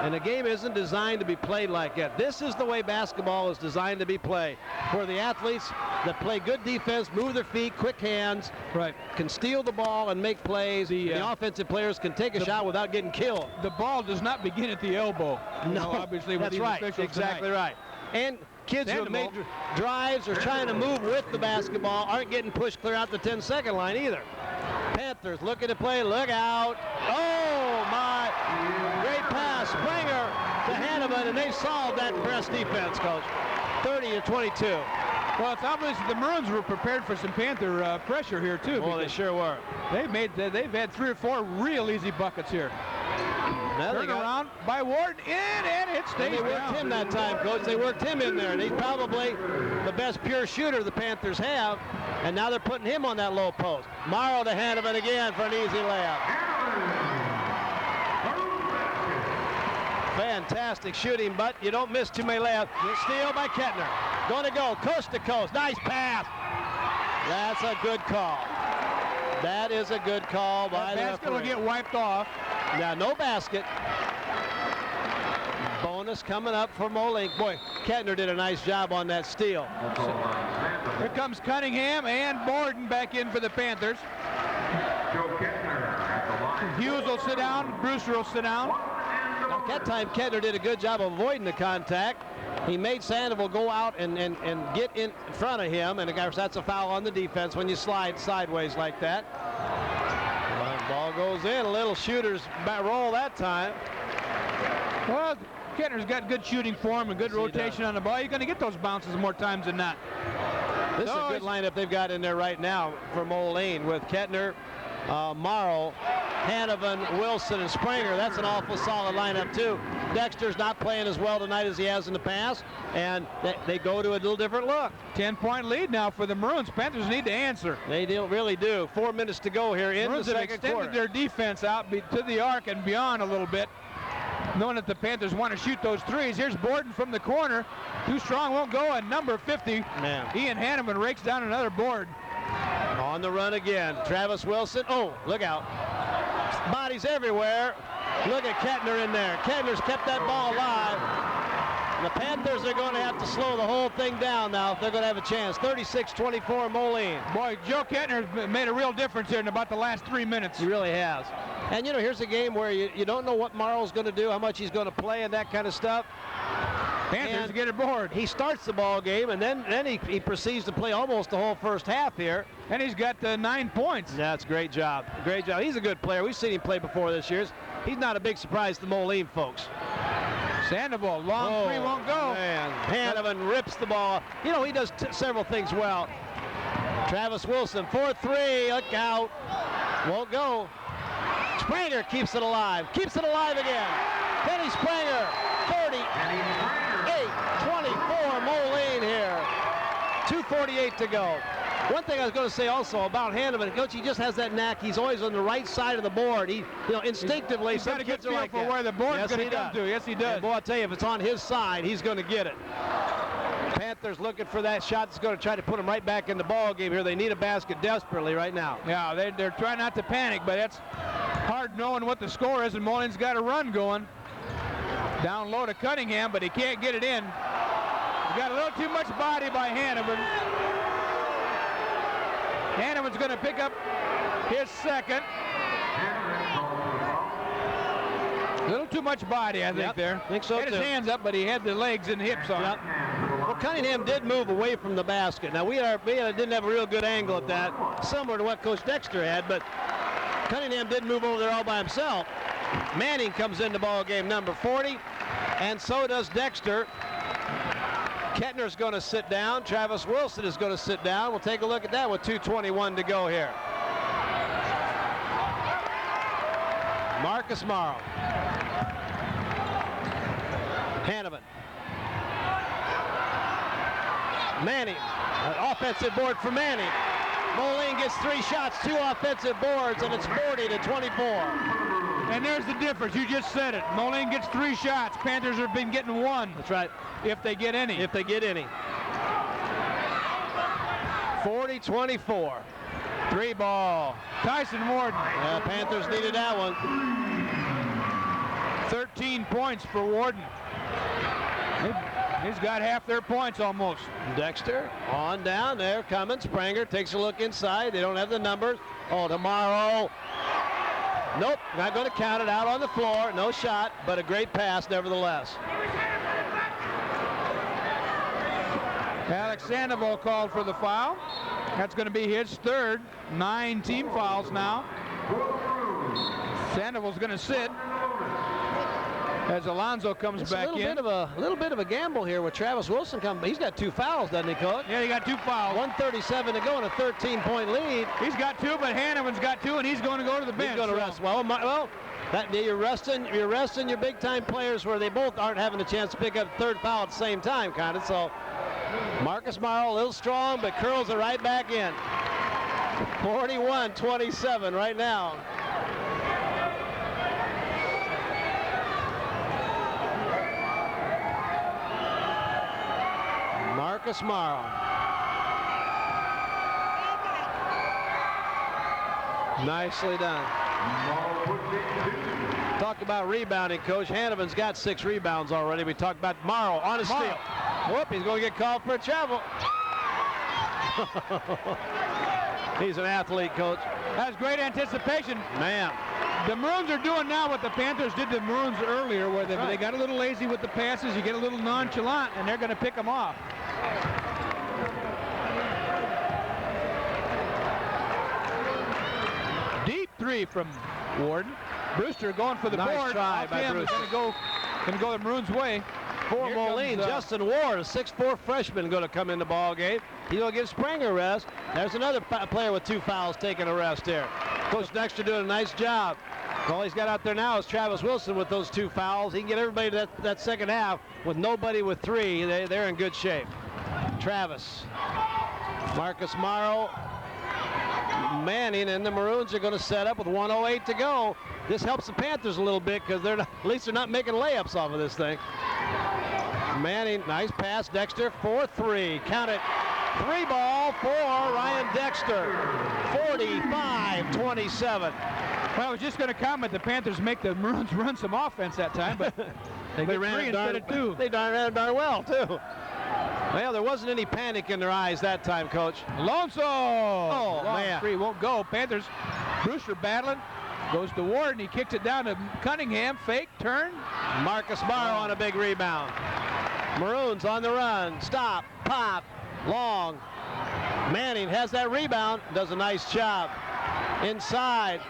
And the game isn't designed to be played like that. This is the way basketball is designed to be played, where the athletes that play good defense, move their feet, quick hands, can steal the ball and make plays. The offensive players can take a shot without getting killed. The ball does not begin at the elbow. No, obviously, with that's right. Exactly right. And kids who have made drives or trying to move with the basketball aren't getting pushed clear out the 10-second line either. Panthers looking to play. Look out. Oh, my. Great pass. Springer to Hanovan, and they solved that press defense, Coach. 30-22. Well, it's obvious the Maroons were prepared for some Panther pressure here, too. Well, they sure were. They've had 3 or 4 real easy buckets here. Turn around by Ward, and it stays down. They worked him that time, Coach. They worked him in there, and he's probably the best pure shooter the Panthers have, and now they're putting him on that low post. Morrow to Hanovan again for an easy layup. Fantastic shooting, but you don't miss too many layups. Steal by Kettner. Going to go coast to coast. Nice pass. That's a good call. That is a good call by the referee. Basket will get wiped off. Now, no basket. Bonus coming up for Moline. Boy, Kettner did a nice job on that steal. Here comes Cunningham and Borden back in for the Panthers. Hughes will sit down. Brewster will sit down. Now, that time, Kettner did a good job of avoiding the contact. He made Sandoval go out and get in front of him, and of course that's a foul on the defense when you slide sideways like that. Ball goes in. A little shooter's roll that time. Well, Kettner's got good shooting form and good rotation on the ball. You're going to get those bounces more times than not. This is a good lineup they've got in there right now for Moline with Kettner, Morrow, Hanovan, Wilson, and Springer. That's an awful solid lineup, too. Dexter's not playing as well tonight as he has in the past, and they go to a little different look. 10-point lead now for the Maroons. Panthers need to answer. They really do. 4 minutes to go here in Maroons the have second extended quarter. their defense out to the arc and beyond a little bit, knowing that the Panthers want to shoot those threes. Here's Borden from the corner. Too strong, won't go, and number 50, Ian Hanovan, rakes down another board. On the run again. Travis Wilson. Oh, look out. Bodies everywhere. Look at Kettner in there. Kettner's kept that ball alive. The Panthers are going to have to slow the whole thing down now if they're going to have a chance. 36-24 Moline. Boy, Joe Kettner made a real difference here in about the last 3 minutes. He really has. And, you know, here's a game where you don't know what Morrow's going to do, how much he's going to play and that kind of stuff. Panthers get a board. He starts the ball game, and then he proceeds to play almost the whole first half here. And he's got 9 points. That's a great job. Great job. He's a good player. We've seen him play before this year. He's not a big surprise to the Moline folks. Sandoval, long three won't go. Man, Hanovan rips the ball. You know, he does several things well. Travis Wilson, 4-3, look out. Won't go. Springer keeps it alive. Keeps it alive again. Kenny Springer, 38-24 Moline here. 2:48 to go. One thing I was going to say also about Hanovan, Coach, he just has that knack. He's always on the right side of the board. He, instinctively, he's some got a good kids are feel like for that. where the board's Yes, going to come to. Yes, he does. And boy, I'll tell you, if it's on his side, he's going to get it. Panthers looking for that shot that's going to try to put them right back in the ball game here. They need a basket desperately right now. Yeah, they're trying not to panic, but it's hard knowing what the score is, and Moline's got a run going. Down low to Cunningham, but he can't get it in. He got a little too much body by Hanovan. Hanovan's going to pick up his second. A little too much body, I think, there. I think so, Had his hands up, but he had the legs and hips on. Yep. Well, Cunningham did move away from the basket. Now, we didn't have a real good angle at that, similar to what Coach Dexter had, but Cunningham did move over there all by himself. Manning comes into ball game number 40, and so does Dexter. Kettner's going to sit down. Travis Wilson is going to sit down. We'll take a look at that with 2:21 to go here. Marcus Morrow. Hanovan. Manning. An offensive board for Manning. Moline gets 3 shots, 2 offensive boards, and it's 40-24. And there's the difference. You just said it. Moline gets 3 shots. Panthers have been getting 1. That's right. If they get any. If they get any. 40-24. 3 ball. Tyson Warden. Yeah, Panthers needed that one. 13 points for Warden. He's got half their points almost. Dexter on down there, coming. Springer takes a look inside. They don't have the numbers. Oh, tomorrow. Nope, not going to count it out on the floor. No shot, but a great pass nevertheless. Alex Sandoval called for the foul. That's going to be his third. 9 team fouls now. Sandoval's going to sit as Alonso comes back in. A little bit of a gamble here with Travis Wilson coming. He's got 2 fouls, doesn't he, Coach? Yeah, he got 2 fouls. 1:37 to go and a 13-point lead. He's got 2, but Hanovan's got 2, and he's going to go to the bench. He's going to rest. Well, you're resting your big-time players where they both aren't having a chance to pick up the 3rd foul at the same time, kind of. So Marcus Morrow, a little strong, but curls it right back in. 41-27 right now. Marcus Morrow. Nicely done. Talk about rebounding, Coach. Hanovan's got 6 rebounds already. We talked about Morrow on a steal. Whoop, he's going to get called for a travel. He's an athlete, Coach. That's great anticipation. Man. The Maroons are doing now what the Panthers did to the Maroons earlier, where they got a little lazy with the passes, you get a little nonchalant, and they're going to pick them off. Deep 3 from Warden. Brewster going for the board. Nice try by Brewster. Going to go the Maroons' way. For Moline, Justin Ward, a 6'4" freshman, going to come in the ball game. He's going to give Springer a rest. There's another player with 2 fouls taking a rest here. Coach Dexter doing a nice job. All he's got out there now is Travis Wilson with those 2 fouls. He can get everybody to that second half with nobody with 3. They're in good shape. Travis, Marcus Morrow, Manning, and the Maroons are going to set up with 1:08 to go. This helps the Panthers a little bit because at least they're not making layups off of this thing. Manning, nice pass. Dexter for 3. Count it. 3 ball for Ryan Dexter. 45-27. Well, I was just going to comment the Panthers make the Maroons run some offense that time, but they ran 3 instead of 2. They ran darn well, too. Well, there wasn't any panic in their eyes that time, Coach. Alonso! Oh, long man. 3 won't go. Panthers, Brewster battling. Goes to Warden. He kicks it down to Cunningham. Fake, turn. Marcus Morrow on a big rebound. Maroons on the run. Stop, pop, long. Manning has that rebound. Does a nice job. Inside.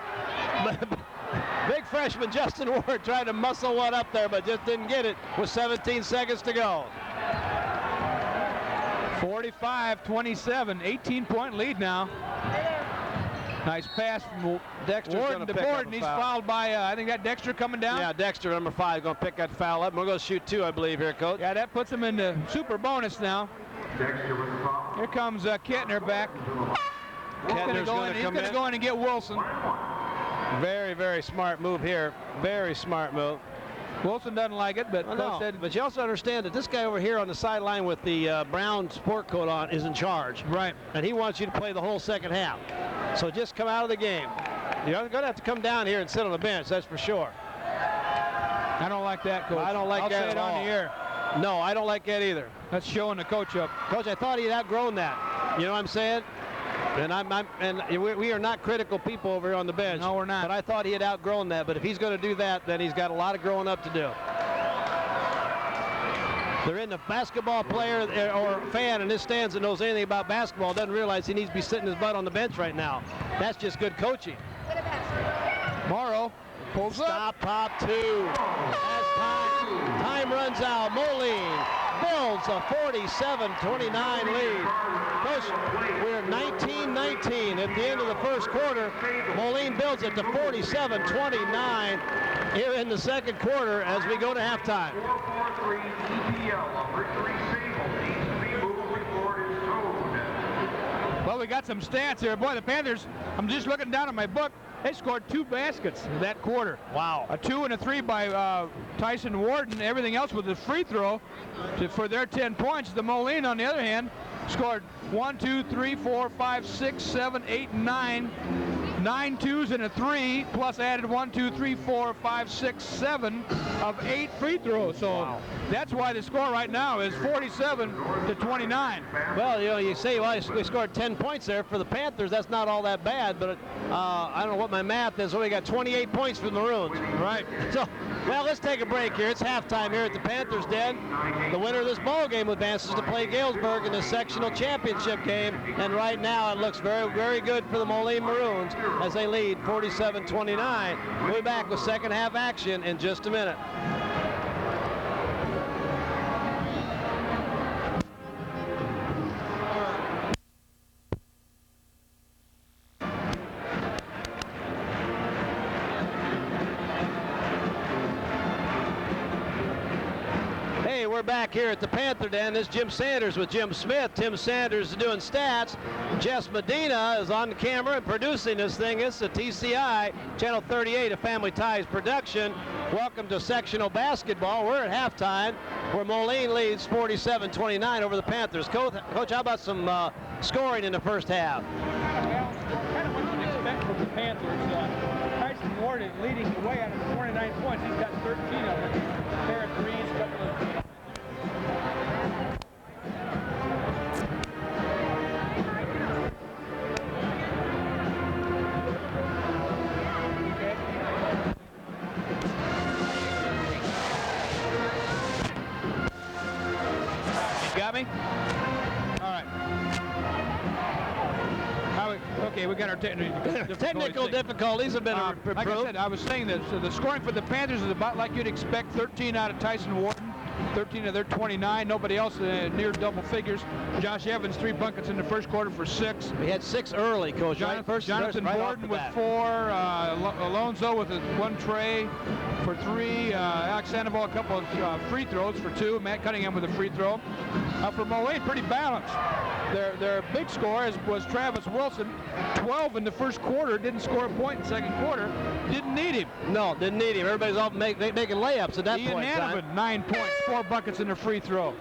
Big freshman Justin Ward tried to muscle one up there, but just didn't get it with 17 seconds to go. 45-27, 18-point lead now. Nice pass from Dexter's Warden to pick up Warden. a He's foul. fouled by, I think that Dexter coming down. Yeah, Dexter, number 5, is going to pick that foul up. We're going to shoot 2, I believe, here, Coach. Yeah, that puts him in the super bonus now. Dexter with the foul. Here comes Kettner back. He's going to go in and get Wilson. Very, very smart move here. Very smart move. Wilson doesn't like it, but Coach said, but you also understand that this guy over here on the sideline with the brown sport coat on is in charge. Right. And he wants you to play the whole second half. So just come out of the game. You're going to have to come down here and sit on the bench, that's for sure. I don't like that, Coach. I don't like that I'll say it at all. on the air. No, I don't like that either. That's showing the coach up. Coach, I thought he had outgrown that. You know what I'm saying? And we are not critical people over here on the bench. No, we're not. But I thought he had outgrown that. But if he's going to do that, then he's got a lot of growing up to do. There isn't a basketball player or fan in this stands that knows anything about basketball doesn't realize he needs to be sitting his butt on the bench right now. That's just good coaching. Morrow pulls up. Stop, pop, 2. As time runs out, Moline builds a 47-29 lead. Coach, we're 19-19 at the end of the first quarter. Moline builds it to 47-29 here in the second quarter as we go to halftime. 4-4-3 EPL. Number 3 Sable needs to be moved before it is towed. Well, we got some stats here. Boy, the Panthers, I'm just looking down at my book. They scored 2 baskets in that quarter. Wow. A 2 and a 3 by Tyson Warden. Everything else was a free throw for their 10 points. The Moline, on the other hand, scored 1, 2, 3, 4, 5, 6, 7, 8, 9. 9 twos and a 3, plus added 1, 2, 3, 4, 5, 6, 7 of 8 free throws. So that's why the score right now is 47-29. Well, you know, you say, well, we scored 10 points there for the Panthers. That's not all that bad, but I don't know what my math is. So we got 28 points for the Maroons. Right. So, well, let's take a break here. It's halftime here at the Panthers Den. The winner of this ball game advances to play Galesburg in the sectional championship game. And right now it looks very, very good for the Moline Maroons as they lead 47-29. We'll be back with second half action in just a minute. We're back here at the Panther Den. This is Jim Sanders with Jim Smith. Tim Sanders is doing stats. Jess Medina is on the camera and producing this thing. It's the TCI, Channel 38, a Family Ties production. Welcome to sectional basketball. We're at halftime where Moline leads 47-29 over the Panthers. Coach, how about some scoring in the first half? Well, kind of what you'd expect from the Panthers. Tyson Ward is leading the way out of 49 points. He's got 13 of them. Pair of threes, couple of... Got me? All right. Okay, we got our technical difficulties have been improved. Like I said, I was saying that the scoring for the Panthers is about like you'd expect. 13 out of Tyson Warden, 13 of their 29. Nobody else near double figures. Josh Evans, 3 buckets in the first quarter for 6. We had 6 early, Coach. Jonathan Borden with 4. Alonso with 1 tray for 3. Alex Sandoval a couple of free throws for 2. Matt Cunningham with a free throw. For Moline, pretty balanced. Their big scorer was Travis Wilson, 12 in the first quarter. Didn't score a point in the second quarter. Didn't need him. No, didn't need him. Everybody's all making layups at that Ian point in time. Hanovan, 9 points, 4 buckets in a free throw.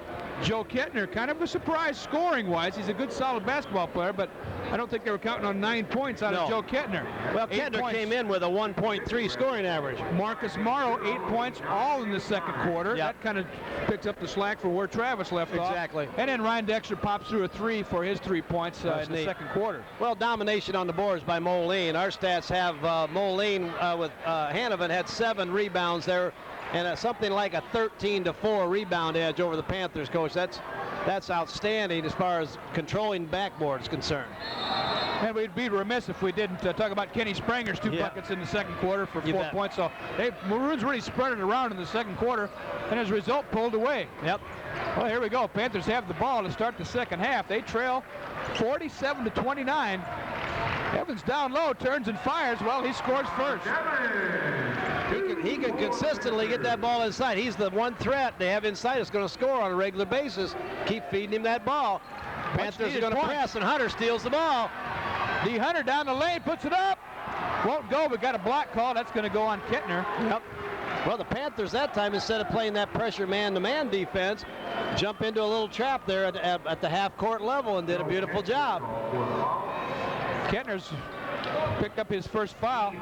Joe Kettner, kind of a surprise scoring-wise. He's a good, solid basketball player, but I don't think they were counting on 9 points out of Joe Kettner. Well, Kettner came in with a 1.3 scoring average. Marcus Morrow, 8 points, all in the second quarter. Yep. That kind of picks up the slack for where Travis left off. Exactly. And then Ryan Dexter pops through a 3 for his 3 points in the second quarter. Well, domination on the boards by Moline. Our stats have Moline with Hanovan had 7 rebounds there, and something like a 13-4 rebound edge over the Panthers, Coach. That's outstanding as far as controlling backboard is concerned. And we'd be remiss if we didn't talk about Kenny Spranger's 2 buckets in the second quarter for 4 points. So Maroons really spread it around in the second quarter, and as a result, pulled away. Yep. Well, here we go. Panthers have the ball to start the second half. They trail 47-29. Evans down low, turns and fires. Well, he scores first. He can consistently get that ball inside. He's the one threat they have inside that's going to score on a regular basis. Keep feeding him that ball. Panthers are going to press, and Hunter steals the ball. D. Hunter down the lane, puts it up. Won't go, but got a block call. That's going to go on Kettner. Yep. Well, the Panthers that time, instead of playing that pressure man-to-man defense, jump into a little trap there at the half-court level and did a beautiful job. Kettner's picked up his first foul.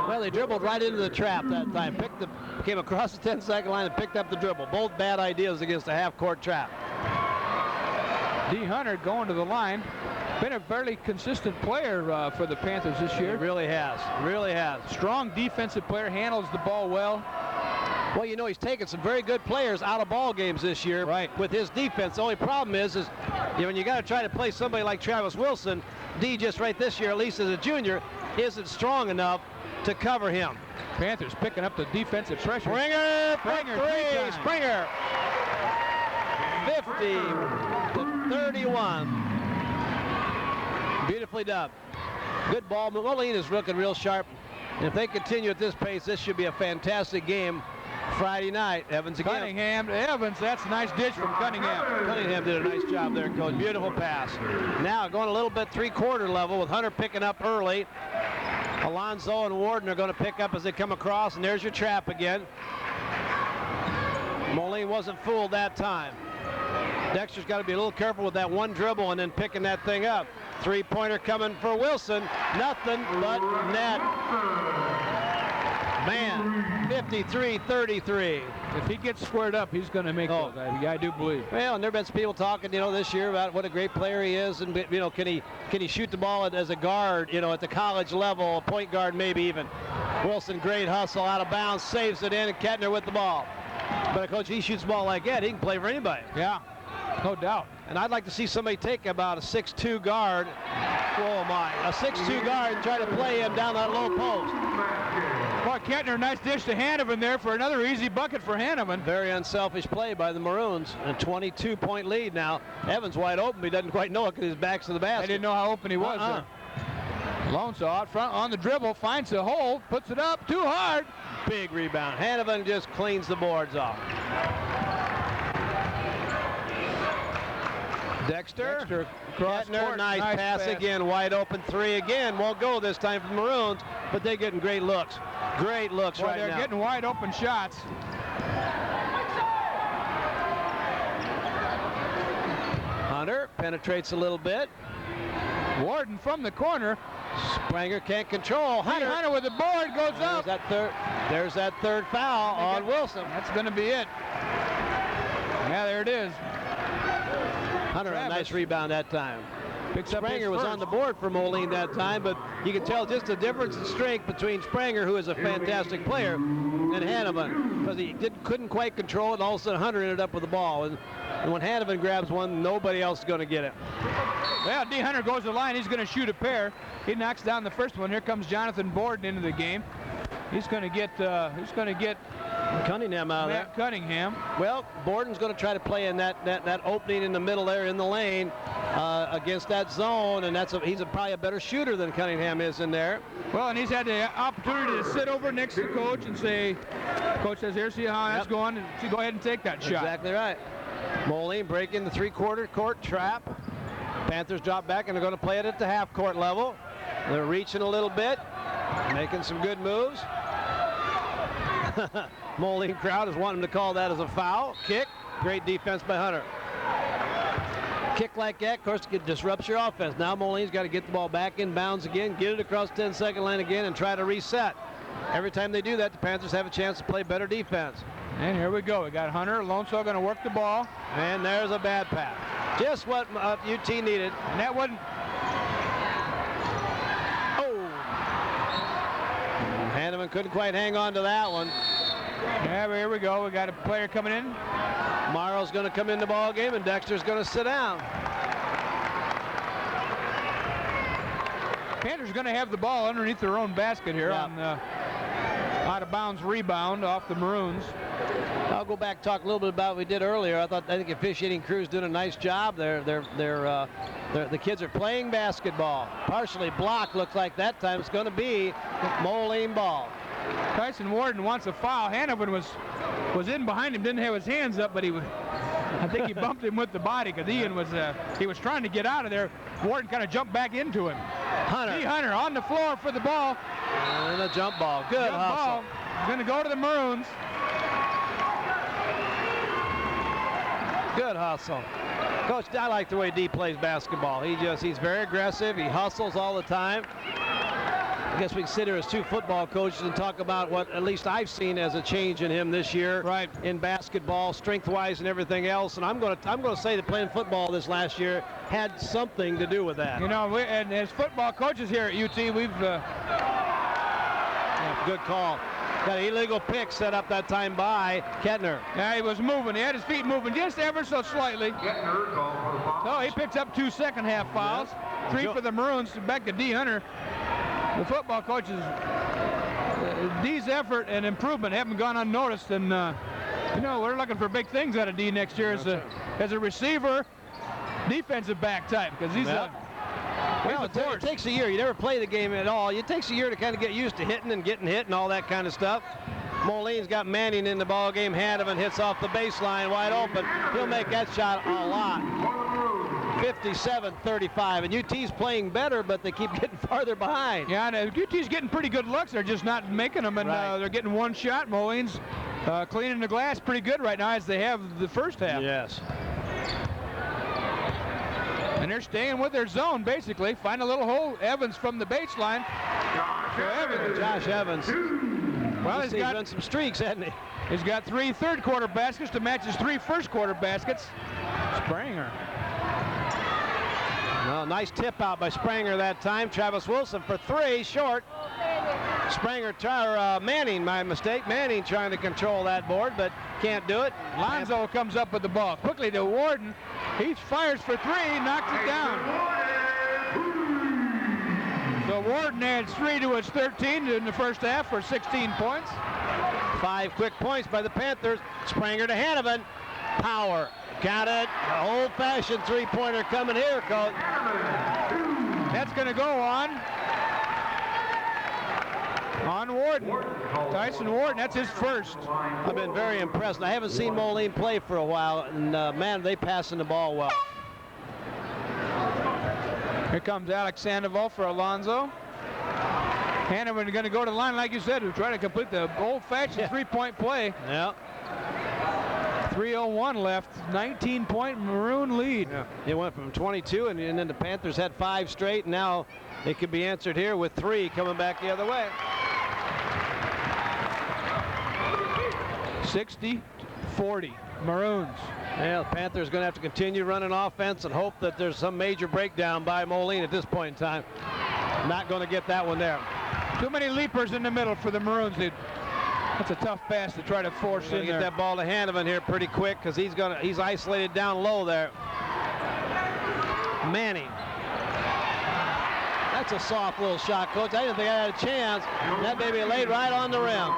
Well, they dribbled right into the trap that time. Came across the 10-second line and picked up the dribble. Both bad ideas against a half-court trap. D. Hunter going to the line. Been a fairly consistent player for the Panthers this year. He really has. Really has. Strong defensive player, handles the ball well. Well, you know, he's taken some very good players out of ball games this year with his defense. The only problem is when you got to try to play somebody like Travis Wilson, D just right this year, at least as a junior, isn't strong enough to cover him. Panthers picking up the defensive pressure. Springer, 3, Springer. 50-31. Beautifully done. Good ball. Moline is looking real sharp. And if they continue at this pace, this should be a fantastic game Friday night. Evans again. Cunningham to Evans. That's a nice dish from Cunningham. Cunningham did a nice job there, Coach. Beautiful pass. Now going a little bit three-quarter level with Hunter picking up early. Alonso and Warden are going to pick up as they come across, and there's your trap again. Moline wasn't fooled that time. Dexter's got to be a little careful with that one dribble and then picking that thing up. Three-pointer coming for Wilson. Nothing but net. Man, 53-33. If he gets squared up, he's going to make those. I do believe. Well, and there have been some people talking, this year about what a great player he is, and can he shoot the ball as a guard, at the college level, a point guard maybe even. Wilson, great hustle, out of bounds, saves it in, and Kettner with the ball. But Coach, he shoots the ball like that, he can play for anybody. Yeah, no doubt. And I'd like to see somebody take about a 6'2 guard. Oh my, a 6'2 guard and try to play him down that low post. Boy, Kettner, nice dish to Hanovan there for another easy bucket for Hanovan. Very unselfish play by the Maroons. A 22-point lead now. Evans wide open, but he doesn't quite know it because his back's to the basket. I didn't know how open he was there. Alonso out front on the dribble, finds a hole, puts it up, too hard. Big rebound. Hanovan just cleans the boards off. Dexter Kettner, nice pass again, wide open 3 again. Won't go this time for the Maroons, but they're getting great looks. Great looks right now. They're getting wide open shots. Hunter penetrates a little bit. Warden from the corner. Spranger can't control. Hunter with the board goes up. There's that third foul on Wilson. That's going to be it. Yeah, there it is. Hunter, a nice rebound that time. Spranger was on the board for Moline that time, but you can tell just the difference in strength between Spranger, who is a fantastic player, and Hanovan, because he couldn't quite control it, and all of a sudden Hunter ended up with the ball. And when Hanovan grabs one, nobody else is going to get it. Well, D. Hunter goes to the line. He's going to shoot a pair. He knocks down the first one. Here comes Jonathan Borden into the game. He's going to get Cunningham out there. Matt Cunningham. Well, Borden's going to try to play in that opening in the middle there in the lane against that zone, and he's probably a better shooter than Cunningham is in there. Well, and he's had the opportunity to sit over next to the coach and say, Coach says, here, see how that's going, and so go ahead and take that shot. Exactly right. Moline breaking the three-quarter court trap. Panthers drop back and they're going to play it at the half-court level. They're reaching a little bit, making some good moves. Moline crowd is wanting to call that as a foul. Kick, great defense by Hunter. Kick like that, of course, it disrupts your offense. Now Moline's got to get the ball back in bounds again, get it across 10-second line again, and try to reset. Every time they do that, the Panthers have a chance to play better defense. And here we go. We got Hunter. Alonso going to work the ball. And there's a bad pass. Just what UT needed. And that wasn't. Oh. Hanneman couldn't quite hang on to that one. Yeah, here we go. We got a player coming in. Morrow's going to come in the ball game, and Dexter's going to sit down. Panthers going to have the ball underneath their own basket here on out of bounds rebound off the Maroons. I'll go back and talk a little bit about what we did earlier. I think the officiating crew's doing a nice job. The kids are playing basketball. Partially blocked, looks like that time it's going to be Moline ball. Tyson Warden wants a foul. Hanneman was in behind him, didn't have his hands up, but I think he bumped him with the body because Ian was trying to get out of there. Warden kind of jumped back into him. Hunter on the floor for the ball. And a jump ball. Good hustle. Going to go to the Maroons. Good hustle. Coach, I like the way D plays basketball. He's very aggressive. He hustles all the time. I guess we can sit here as two football coaches and talk about what at least I've seen as a change in him this year, right, in basketball, strength-wise and everything else. And I'm going to say that playing football this last year had something to do with that. You know, and as football coaches here at UT, we've good call. Got an illegal pick set up that time by Kettner. Yeah, he was moving. He had his feet moving just ever so slightly. Kettner called for the foul. So he picks up 2 second-half fouls. Yeah. 3 for the Maroons. Back to D. Hunter. The football coaches, D's effort and improvement haven't gone unnoticed, and you know, we're looking for big things out of D next year as a receiver, defensive back type, because he's well, it takes a year. You never play the game at all. It takes a year to kind of get used to hitting and getting hit and all that kind of stuff. Moline's got Manning in the ball game. Hanneman hits off the baseline wide open. He'll make that shot a lot. 57-35, and UT's playing better, but they keep getting farther behind. Yeah, and UT's getting pretty good looks. They're just not making them, and they're getting one shot. Moline's cleaning the glass pretty good right now, as they have the first half. Yes. And they're staying with their zone, basically. Find a little hole. Evans from the baseline. Josh Evans. Well, he's done some streaks, hasn't he? He's got 3 third-quarter baskets to match his 3 first-quarter baskets. Spranger. Well, nice tip out by Spranger that time. Travis Wilson for 3, short. Manning, my mistake. Manning trying to control that board, but can't do it. Lonzo comes up with the ball. Quickly to Warden. He fires for 3, knocks it down. So Warden adds 3 to his 13 in the first half for 16 points. 5 quick points by the Panthers. Spranger to Hanneman. Power. Got it. Old-fashioned three-pointer coming here, Coach. That's going to go on Warden. Tyson Warden, that's his first. I've been very impressed. I haven't seen Moline play for a while, and man, they passing the ball well. Here comes Alex Sandoval for Alonzo. Hanneman going to go to the line, like you said, to try to complete the old-fashioned three-point play. Yeah. 3:01 left, 19-point Maroon lead. Yeah. It went from 22, and then the Panthers had 5 straight, and now it could be answered here with 3 coming back the other way. 60-40, Maroons. Yeah, the Panthers going to have to continue running offense and hope that there's some major breakdown by Moline at this point in time. Not going to get that one there. Too many leapers in the middle for the Maroons. That's a tough pass to try to force in there. Get that ball to Hanneman here pretty quick, because he's isolated down low there. Manning. That's a soft little shot, Coach. I didn't think I had a chance. That baby laid right on the rim.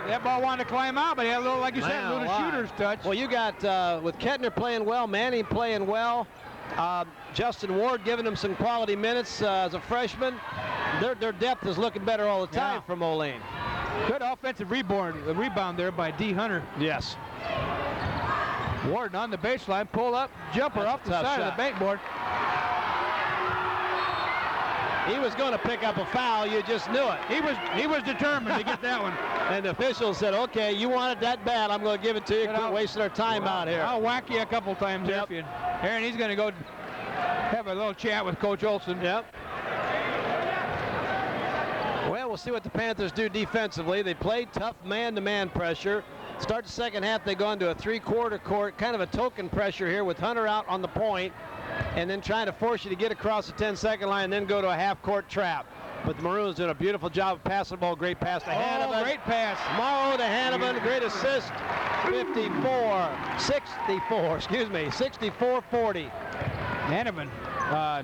That ball wanted to climb out, but he had a little, like you said, a little shooter's touch. Well, you got, with Kettner playing well, Manning playing well, Justin Ward giving him some quality minutes as a freshman. Their depth is looking better all the time for Moline. Good offensive rebound there by D. Hunter. Yes. Warden on the baseline, pull up, jumper off the side of the bankboard. He was going to pick up a foul. You just knew it. He was determined to get that one. And the official said, "Okay, you want it that bad. I'm going to give it to you. Quit wasting our time out here." I'll whack you a couple times there. Aaron, he's going to go have a little chat with Coach Olson. Yep. Well, we'll see what the Panthers do defensively. They played tough man-to-man pressure. Start the second half, they go into a three-quarter court, kind of a token pressure here with Hunter out on the point, and then trying to force you to get across the 10-second line and then go to a half-court trap. But the Maroons did a beautiful job of passing the ball. Great pass to Hanneman. Great pass. Morrow to Hanneman. Great assist. 64-40. Hanneman,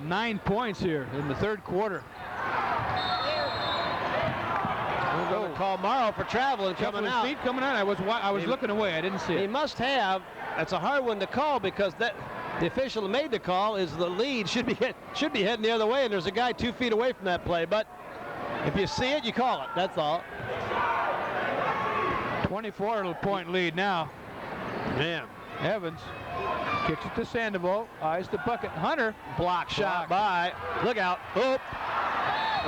9 points here in the third quarter. We're going to call Morrow for traveling coming out. Feet coming out. I was looking away. I didn't see it. He must have. That's a hard one to call because the official who made the call is the lead should be heading the other way, and there's a guy 2 feet away from that play. But if you see it, you call it. That's all. 24-point lead now. Man. Evans kicks it to Sandoval. Eyes the bucket. Hunter. Block shot by. Look out. Oop.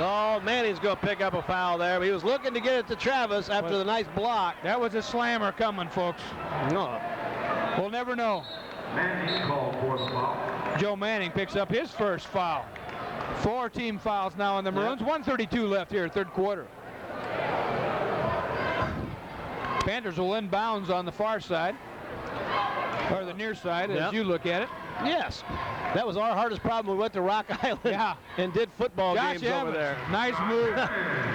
Oh, Manning's going to pick up a foul there. He was looking to get it to Travis after the nice block. That was a slammer coming, folks. No. We'll never know. Manning called for the foul. Joe Manning picks up his first foul. 4 team fouls now on the Maroons. 1:32 left here, third quarter. Panthers will inbounds on the far side, or the near side, as you look at it. Yes. That was our hardest problem. We went to Rock Island and did football games over there. Nice move.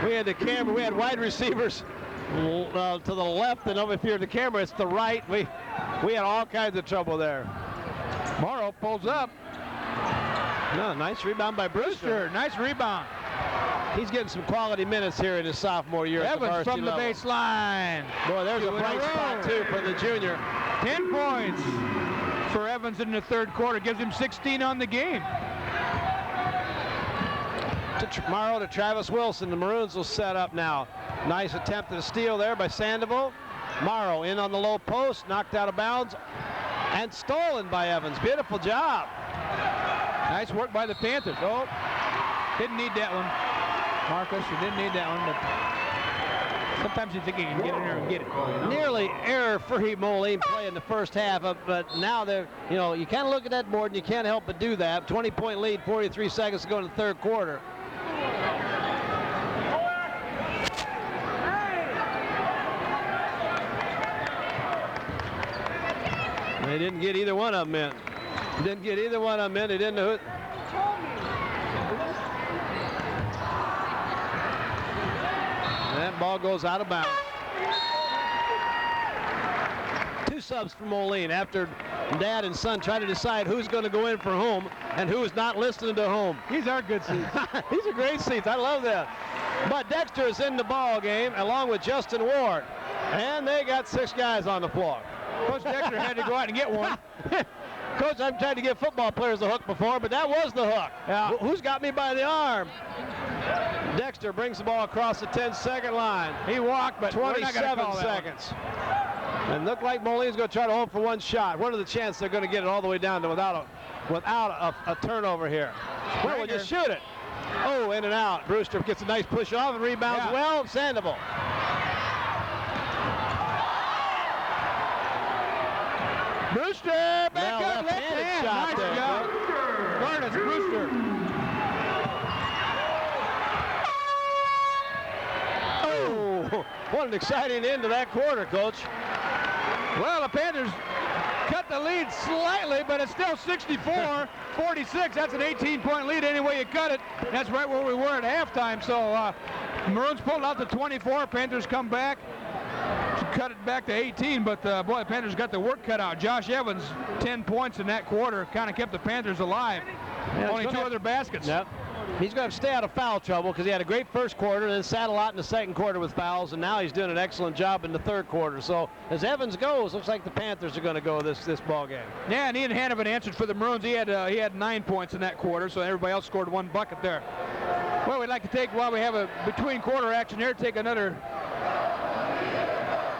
We had the camera. We had wide receivers to the left, and over here the camera, it's the right. We had all kinds of trouble there. Morrow pulls up. No, nice rebound by Brewster. Nice rebound. He's getting some quality minutes here in his sophomore year. Evans from the baseline. Boy, there's a bright spot, too, for the junior. 10 points for Evans in the third quarter. Gives him 16 on the game. Morrow to Travis Wilson. The Maroons will set up now. Nice attempt at a steal there by Sandoval. Morrow in on the low post, knocked out of bounds, and stolen by Evans. Beautiful job. Nice work by the Panthers. Oh, didn't need that one. Marcus, you didn't need that one, but sometimes you think you can get in there and get it. You know? Nearly error-free Moline play in the first half, but now they're, you kind of look at that board and you can't help but do that. 20-point lead, 43 seconds to go in the third quarter. They didn't get either one of them in. They didn't know who. That ball goes out of bounds. 2 subs for Moline after dad and son try to decide who's going to go in for whom and who is not listening to whom. These are good seats. These are great seats. I love that. But Dexter is in the ball game along with Justin Ward. And they got 6 guys on the floor. Coach Dexter had to go out and get one. Coach, I've tried to give football players a hook before, but that was the hook. Yeah. Who's got me by the arm? Dexter brings the ball across the 10-second line. He walked, but 27 seconds. And look like Moline's going to try to hold for one shot. What are the chances they're going to get it all the way down to without a turnover here? Well, we'll just shoot it. Oh, in and out. Brewster gets a nice push off and rebounds well. Sandoval. Brewster back up, left hand. Shot nice job. Gardas, Brewster. Oh, what an exciting end to that quarter, Coach. Well, the Panthers cut the lead slightly, but it's still 64-46. That's an 18-point lead any way you cut it. That's right where we were at halftime. So Maroons pulled out the 24. Panthers come back. Cut it back to 18, but boy, the Panthers got the work cut out. Josh Evans, 10 points in that quarter, kind of kept the Panthers alive. Only 2 other baskets. Yep. He's going to stay out of foul trouble because he had a great first quarter, then sat a lot in the second quarter with fouls, and now he's doing an excellent job in the third quarter. So as Evans goes, looks like the Panthers are going to go this ball game. Yeah, and Ian Hanovan answered for the Maroons. He had 9 points in that quarter, so everybody else scored 1 bucket there. Well, we'd like to take, while we have a between quarter action here, take another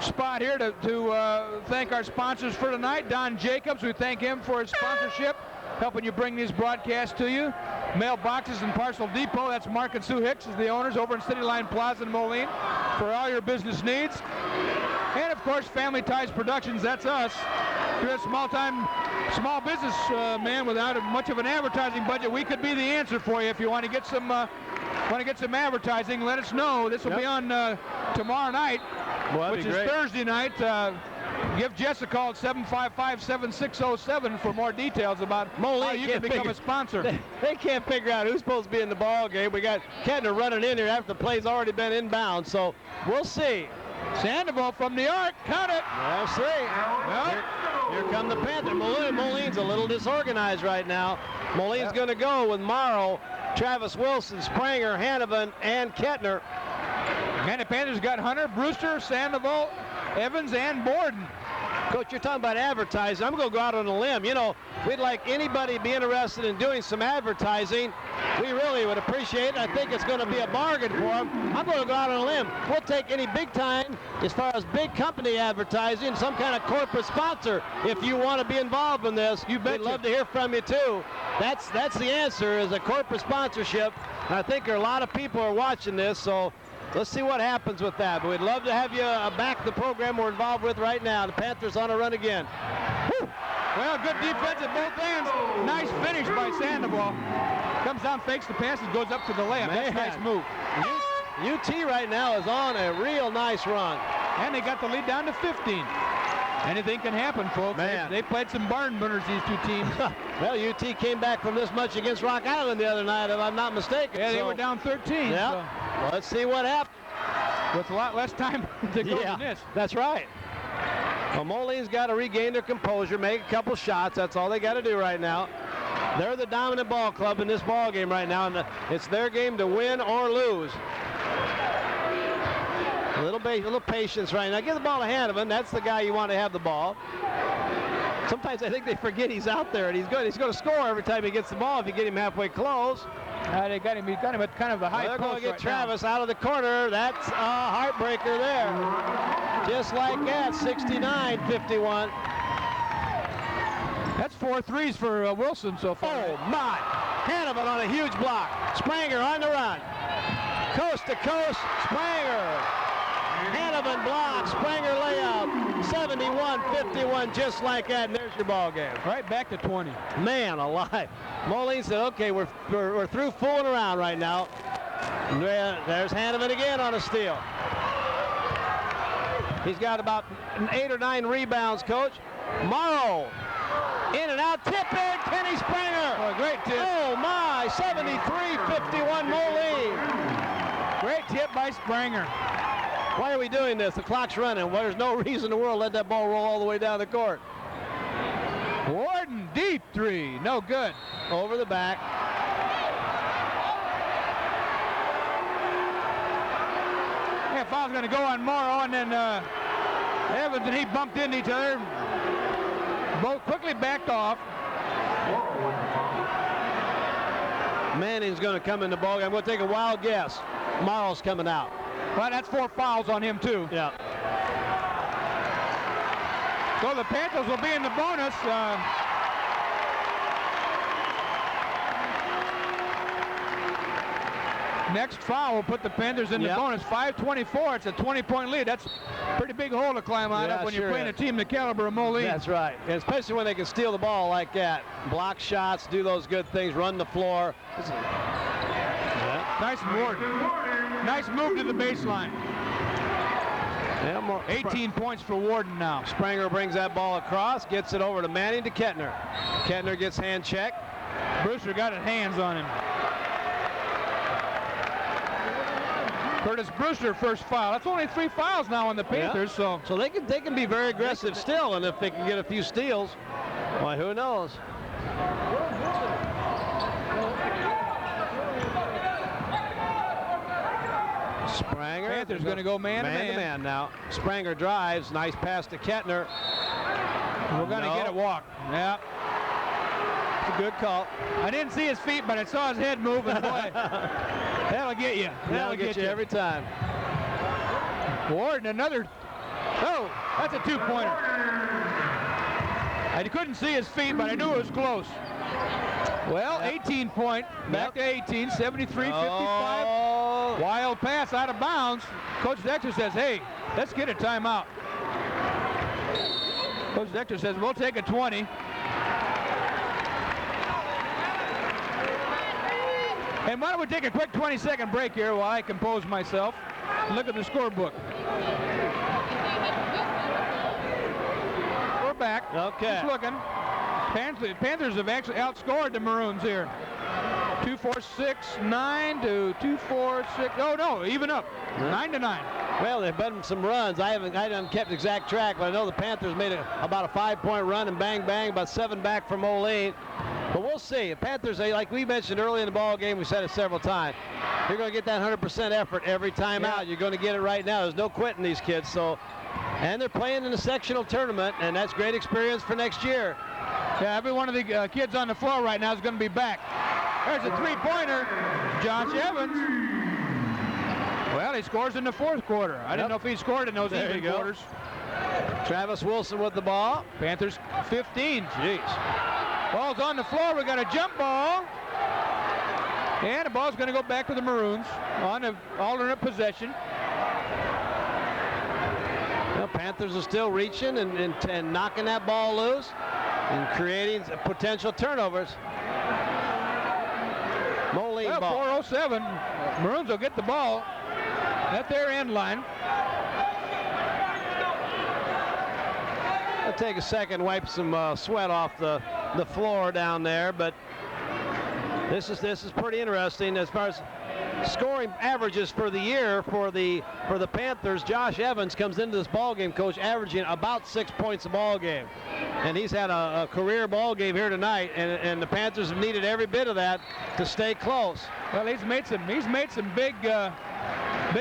spot here to thank our sponsors for tonight. Don Jacobs, we thank him for his sponsorship, helping you bring these broadcasts to you. Mailboxes and Parcel Depot, that's Mark and Sue Hicks as the owners over in City Line Plaza in Moline for all your business needs. And of course, Family Ties Productions, that's us. If you're a small business man without much of an advertising budget, we could be the answer for you. If you want to get some advertising, let us know. This will be on tomorrow night, which is Thursday night. Give Jess a call at 755-7607 for more details about how you can become a sponsor. They can't figure out who's supposed to be in the ball game. We got Kettner running in here after the play's already been inbound, so we'll see. Sandoval from the arc, count it. We'll see. Well, here come the Panthers. Moline's a little disorganized right now. Moline's going to go with Morrow, Travis Wilson, Spranger, Hanovan, and Kettner. And the Panthers got Hunter, Brewster, Sandoval, Evans, and Borden. Coach, you're talking about advertising. I'm going to go out on a limb. You know, we'd like anybody to be interested in doing some advertising. We really would appreciate it. I think it's going to be a bargain for them. I'm going to go out on a limb. We'll take any big time, as far as big company advertising, some kind of corporate sponsor. If you want to be involved in this, we'd love to hear from you too. That's the answer, is a corporate sponsorship. And I think there are a lot of people who are watching this, so let's see what happens with that. But we'd love to have you back the program we're involved with right now. The Panthers on a run again. Woo. Well, good defense at both ends. Nice finish by Sandoval. Comes down, fakes the pass, and goes up to the layup. That's a nice move. UT right now is on a real nice run. And they got the lead down to 15. Anything can happen, folks. They played some barn burners, these two teams. Well, UT came back from this much against Rock Island the other night, if I'm not mistaken. Yeah, they were down 13. Yeah. So. Well, let's see what happens. With a lot less time to go than this. That's right. Well, Moline's got to regain their composure, make a couple shots. That's all they got to do right now. They're the dominant ball club in this ball game right now, and it's their game to win or lose. A little patience right now. Give the ball to Hanovan. That's the guy you want to have the ball. Sometimes I think they forget he's out there, and he's going to score every time he gets the ball if you get him halfway close. They got him at kind of a high post. They're going to get Travis now. Out of the corner. That's a heartbreaker there. Just like that, 69-51. That's 4 threes for Wilson so far. Oh, my. Hanovan on a huge block. Spranger on the run. Coast to coast, Spranger. Hanovan block, Spranger layup. 71-51, just like that, and there's your ball game. Right back to 20. Man alive. Moline said, okay, we're through fooling around right now. There's Hanovan again on a steal. He's got about 8 or 9 rebounds, Coach. Morrow, in and out, tip in, Kenny Spranger. Oh, great tip. Oh, my, 73-51 Moline. Great tip by Spranger. Why are we doing this? The clock's running. Well, there's no reason in the world to let that ball roll all the way down the court. Warden, deep three. No good. Over the back. Yeah, foul's going to go on Morrow, and then Evans and he bumped into each other. Both quickly backed off. Manning's going to come in the ball game. I'm going to take a wild guess. Morrow's coming out. Well, that's 4 fouls on him, too. Yeah. So the Panthers will be in the bonus. Next foul will put the Panthers in the bonus. 5:24. It's a 20-point lead. That's a pretty big hole to climb out of when you're playing a team the caliber of Moline. That's right. And especially when they can steal the ball like that. Block shots, do those good things, run the floor. Nice Warden. Nice move to the baseline. 18 points for Warden now. Spranger brings that ball across, gets it over to Manning to Kettner. Kettner gets hand check. Brewster got his hands on him. Curtis Brewster, first foul. That's only 3 fouls now on the Panthers. So they can be very aggressive still, and if they can get a few steals, why, who knows? Spranger. Panthers going to go man-to-man. Now. Spranger drives. Nice pass to Kettner. We're going to get a walk. Yeah. It's a good call. I didn't see his feet, but I saw his head moving. Boy, that'll get you. That'll get you every time. Warden, another. Oh, that's a two-pointer. I couldn't see his feet, but I knew it was close. Well, 18-point, back to 18, 73-55. Oh. Wild pass out of bounds. Coach Dexter says, hey, let's get a timeout. Coach Dexter says, we'll take a 20. And why don't we take a quick 20-second break here while I compose myself and look at the scorebook. We're back. Okay. Just looking. Panthers have actually outscored the Maroons here. 2-4-6-9 to 2-4-6. Oh no, even up. 9-9. Well, they've been some runs. I haven't kept exact track, but I know the Panthers made about a 5-point run and bang bang, about 7 back from Moline. But we'll see. The Panthers, like we mentioned early in the ball game, we said it several times. You're going to get that 100% effort every time out. You're going to get it right now. There's no quitting these kids. So, and they're playing in the sectional tournament, and that's great experience for next year. Yeah, every one of the kids on the floor right now is going to be back. There's a three-pointer. Josh Evans. Well, he scores in the fourth quarter. I didn't know if he scored in those even quarters. Travis Wilson with the ball. Panthers 15. Jeez. Ball's on the floor. We got a jump ball. And the ball's going to go back to the Maroons on an alternate possession. Well, Panthers are still reaching and knocking that ball loose and creating potential turnovers. Moline well, ball. 4:07. Maroons will get the ball at their end line. It'll take a second, wipe some sweat off the floor down there, but this is pretty interesting as far as scoring averages for the year for the Panthers. Josh Evans comes into this ball game, coach, averaging about 6 points a ball game, and he's had a career ball game here tonight, and the Panthers have needed every bit of that to stay close. Well, he's made some big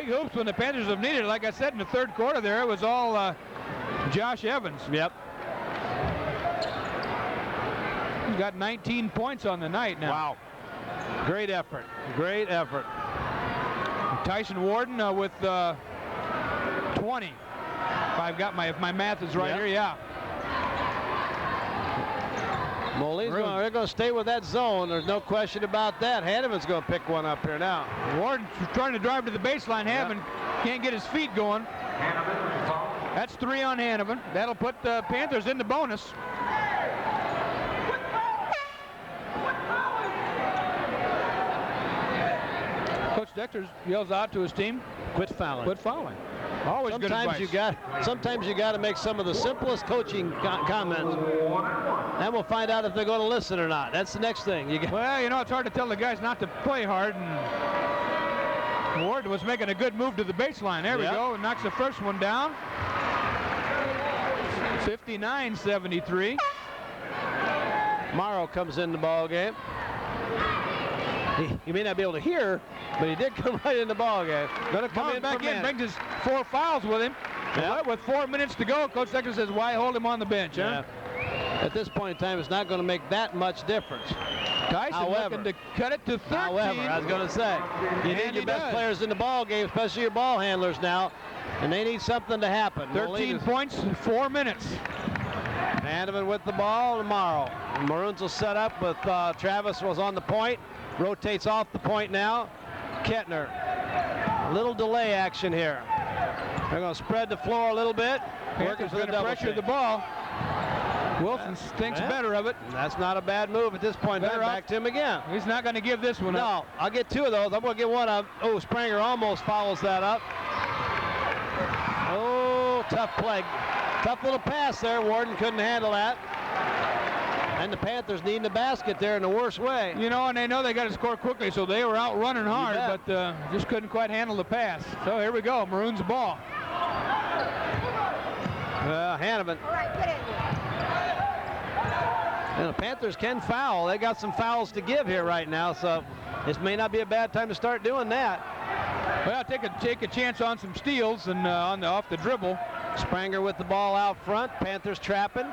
hoops when the Panthers have needed it. Like I said, in the third quarter there, it was all Josh Evans. Yep. He's got 19 points on the night now. Wow. Great effort. Great effort. Tyson Warden with 20. If my math is right here, yeah. Moline's they're going to stay with that zone. There's no question about that. Hanneman's going to pick one up here now. Warden trying to drive to the baseline. Hanneman can't get his feet going. That's 3 on Hanneman. That'll put the Panthers in the bonus. Coach Dexter yells out to his team, quit fouling. Quit fouling. Always good advice. Sometimes you got to make some of the simplest coaching comments, and we'll find out if they're going to listen or not. That's the next thing. Well, you know, it's hard to tell the guys not to play hard, and Ward was making a good move to the baseline. There we go. Knocks the first one down. 59-73. Morrow comes in the ball game. He may not be able to hear, but he did come right in the ball game. Going to come back in, brings his 4 fouls with him. Yep. With 4 minutes to go, Coach Dexter says, why hold him on the bench, huh? At this point in time, it's not going to make that much difference. Tyson looking to cut it to 13. However, I was going to say, you need your best players in the ball game, especially your ball handlers now, and they need something to happen. 13 points in 4 minutes. Anthem with the ball tomorrow. Maroons will set up with Travis was on the point. Rotates off the point now. Kettner. A little delay action here. They're going to spread the floor a little bit. Panthers going to pressure the ball. Wilson thinks better of it. That's not a bad move at this point. Back to him again. He's not going to give this one up. No, I'll get 2 of those. I'm going to get one of. Oh, Spranger almost follows that up. Oh, tough play. Tough little pass there. Warden couldn't handle that. And the Panthers needing the basket there in the worst way. You know, and they know they got to score quickly, so they were out running hard, but just couldn't quite handle the pass. So here we go, Maroons ball. Hanneman. All right, put it. And the Panthers can foul. They got some fouls to give here right now, so this may not be a bad time to start doing that. Well, take a chance on some steals and off the dribble. Spranger with the ball out front. Panthers trapping.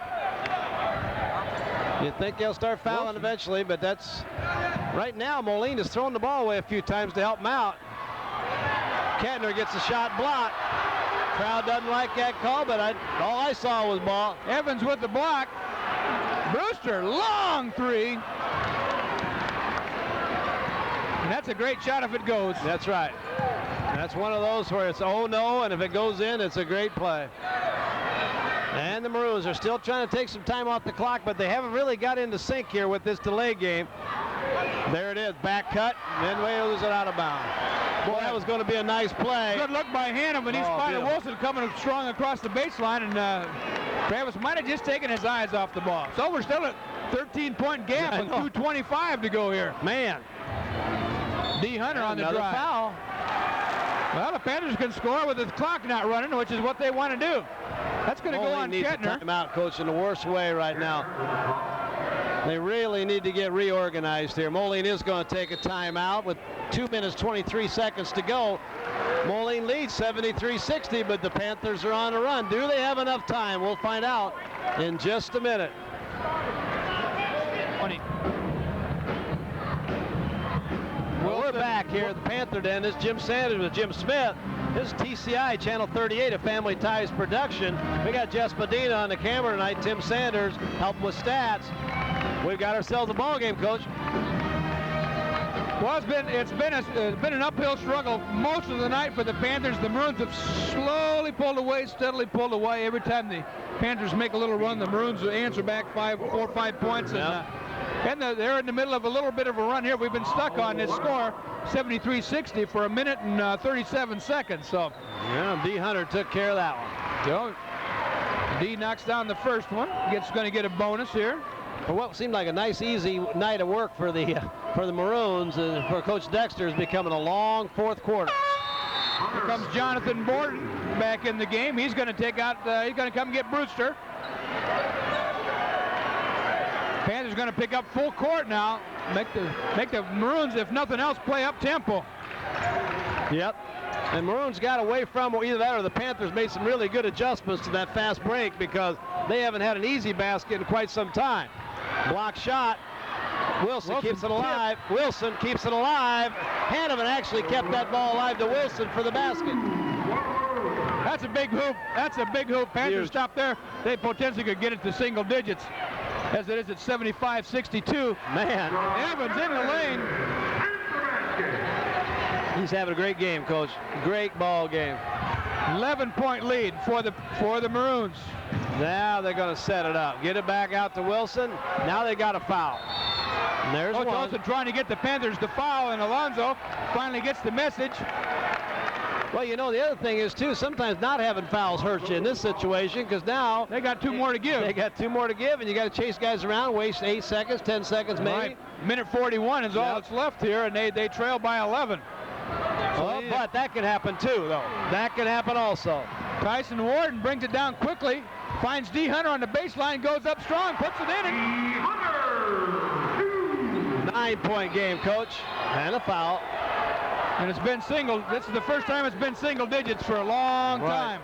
You'd think they'll start fouling eventually, but that's right now. Moline has thrown the ball away a few times to help him out. Kettner gets a shot blocked. Crowd doesn't like that call, but all I saw was ball. Evans with the block. Brewster, long three. And that's a great shot if it goes. That's right. That's one of those where it's oh no, and if it goes in, it's a great play. And the Maroons are still trying to take some time off the clock, but they haven't really got into sync here with this delay game. There it is, back cut, then way lose it out of bounds. Boy, that was going to be a nice play. Good look by Hannum, and he spotted Wilson coming strong across the baseline, and Travis might have just taken his eyes off the ball. So we're still at 13-point gap with 2:25 to go here. Man. D. Hunter on the drive. Another foul. Well, the Panthers can score with the clock not running, which is what they want to do. That's going to go on Kettner. Needs a timeout, coach, in the worst way right now. They really need to get reorganized here. Moline is going to take a timeout with 2 minutes, 23 seconds to go. Moline leads 73-60, but the Panthers are on a run. Do they have enough time? We'll find out in just a minute. 20. Well, we're back here at the Panther Den. This is Jim Sanders with Jim Smith. This is TCI Channel 38, a Family Ties production. We got Jess Medina on the camera tonight. Tim Sanders helping with stats. We've got ourselves a ball game, Coach. Well, it's been an uphill struggle most of the night for the Panthers. The Maroons have slowly pulled away, steadily pulled away. Every time the Panthers make a little run, the Maroons answer back 4 or 5 points. Yep. And they're in the middle of a little bit of a run here. We've been stuck on this score, 73-60, for a minute and 37 seconds. So, yeah, D. Hunter took care of that one. So, D knocks down the first one. Going to get a bonus here. For what seemed like a nice, easy night of work for the Maroons, for Coach Dexter, is becoming a long fourth quarter. Here comes Jonathan Borden back in the game. He's going to take out. He's going to come get Brewster. Panthers going to pick up full court now. Make the Maroons, if nothing else, play up tempo. Yep. And Maroons got away from either that or the Panthers made some really good adjustments to that fast break because they haven't had an easy basket in quite some time. Block shot. Wilson keeps it alive. Wilson keeps it alive. Hanneman actually kept that ball alive to Wilson for the basket. That's a big hoop. That's a big hoop. Panthers stop there. They potentially could get it to single digits. As it is at 75-62. Man. Evans in the lane. He's having a great game, Coach. Great ball game. 11-point lead for the Maroons. Now they're going to set it up. Get it back out to Wilson. Now they got a foul. And there's Coach one. Olsen trying to get the Panthers to foul, and Alonzo finally gets the message. Well, you know, the other thing is, too, sometimes not having fouls hurts you in this situation because now they got 2 more to give. They got 2 more to give, and you got to chase guys around, waste 8 seconds, 10 seconds maybe. Right. Minute 41 is all that's left here, and they trail by 11. Well, but that can happen, too, though. That can happen also. Tyson Warden brings it down quickly, finds D. Hunter on the baseline, goes up strong, puts it in. And 9-point game, Coach, and a foul. And it's been single. This is the first time it's been single digits for a long time.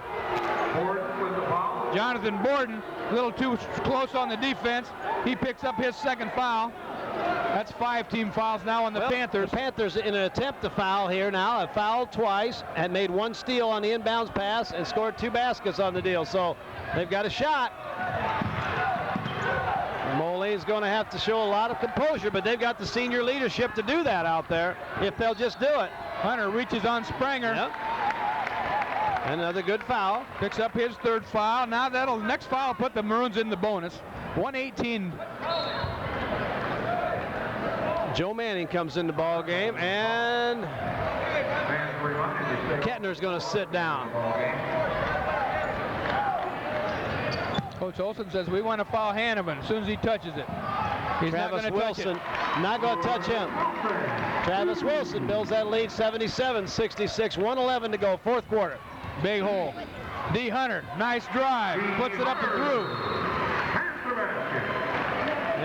Jonathan Borden, a little too close on the defense. He picks up his second foul. That's 5 team fouls now on the Panthers. The Panthers, in an attempt to foul here now, have fouled twice and made 1 steal on the inbounds pass and scored 2 baskets on the deal. So they've got a shot. Moline's going to have to show a lot of composure, but they've got the senior leadership to do that out there if they'll just do it. Hunter reaches on Spranger. Yep. Another good foul. Picks up his 3rd foul. Now next foul put the Maroons in the bonus. 118. Joe Manning comes in the ball game, and Kettner's going to sit down. Coach Olsen says we want to foul Hanneman as soon as he touches it. He's Travis not going to touch it. Not going to touch him. Travis Wilson builds that lead 77-66, 1:11 to go, 4th quarter. Big hole. D. Hunter, nice drive, puts it up and through.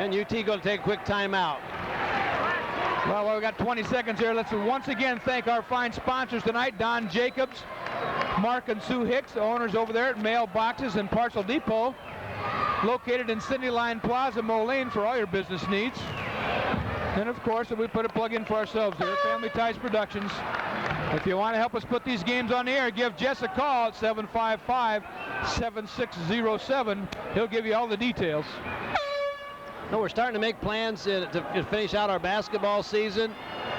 And UT going to take a quick timeout. Well, we've got 20 seconds here. Let's once again thank our fine sponsors tonight, Don Jacobs, Mark and Sue Hicks, the owners over there at Mailboxes and Parcel Depot, located in Cindy Line Plaza, Moline, for all your business needs. And of course, we put a plug in for ourselves here, Family Ties Productions. If you want to help us put these games on the air, give Jess a call at 755-7607. He'll give you all the details. No, we're starting to make plans to finish out our basketball season.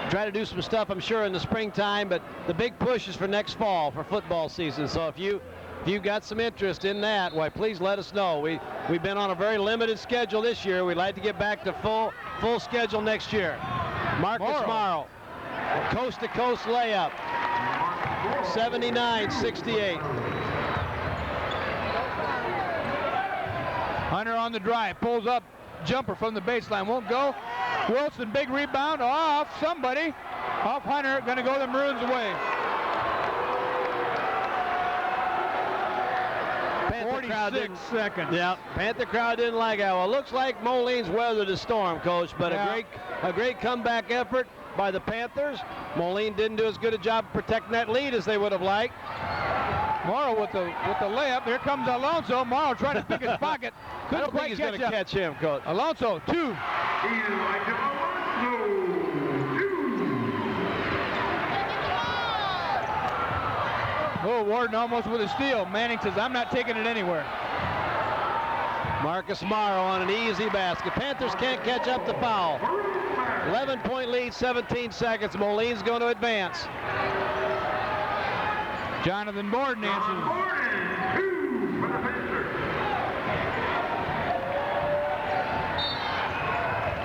Try to do some stuff, I'm sure, in the springtime, but the big push is for next fall for football season. So if you've got some interest in that, why, please let us know. We've been on a very limited schedule this year. We'd like to get back to full schedule next year. Marcus Morrow, coast-to-coast layup, 79-68. Hunter on the drive, pulls up, jumper from the baseline, won't go. Wilson, big rebound off somebody. Off Hunter, going to go the Maroons' way. Panther crowd 46 seconds. Yeah, Panther crowd didn't like it. Well, it looks like Moline's weathered the storm, Coach, but a great comeback effort by the Panthers. Moline didn't do as good a job protecting that lead as they would have liked. Morrow with the layup. Here comes Alonso. Morrow trying to pick his pocket. I don't think he's going to catch him, Coach. Alonso, 2. Oh, Warden almost with a steal. Manning says, I'm not taking it anywhere. Marcus Morrow on an easy basket. Panthers can't catch up the foul. 11-point lead, 17 seconds. Moline's going to advance. Jonathan Borden answers.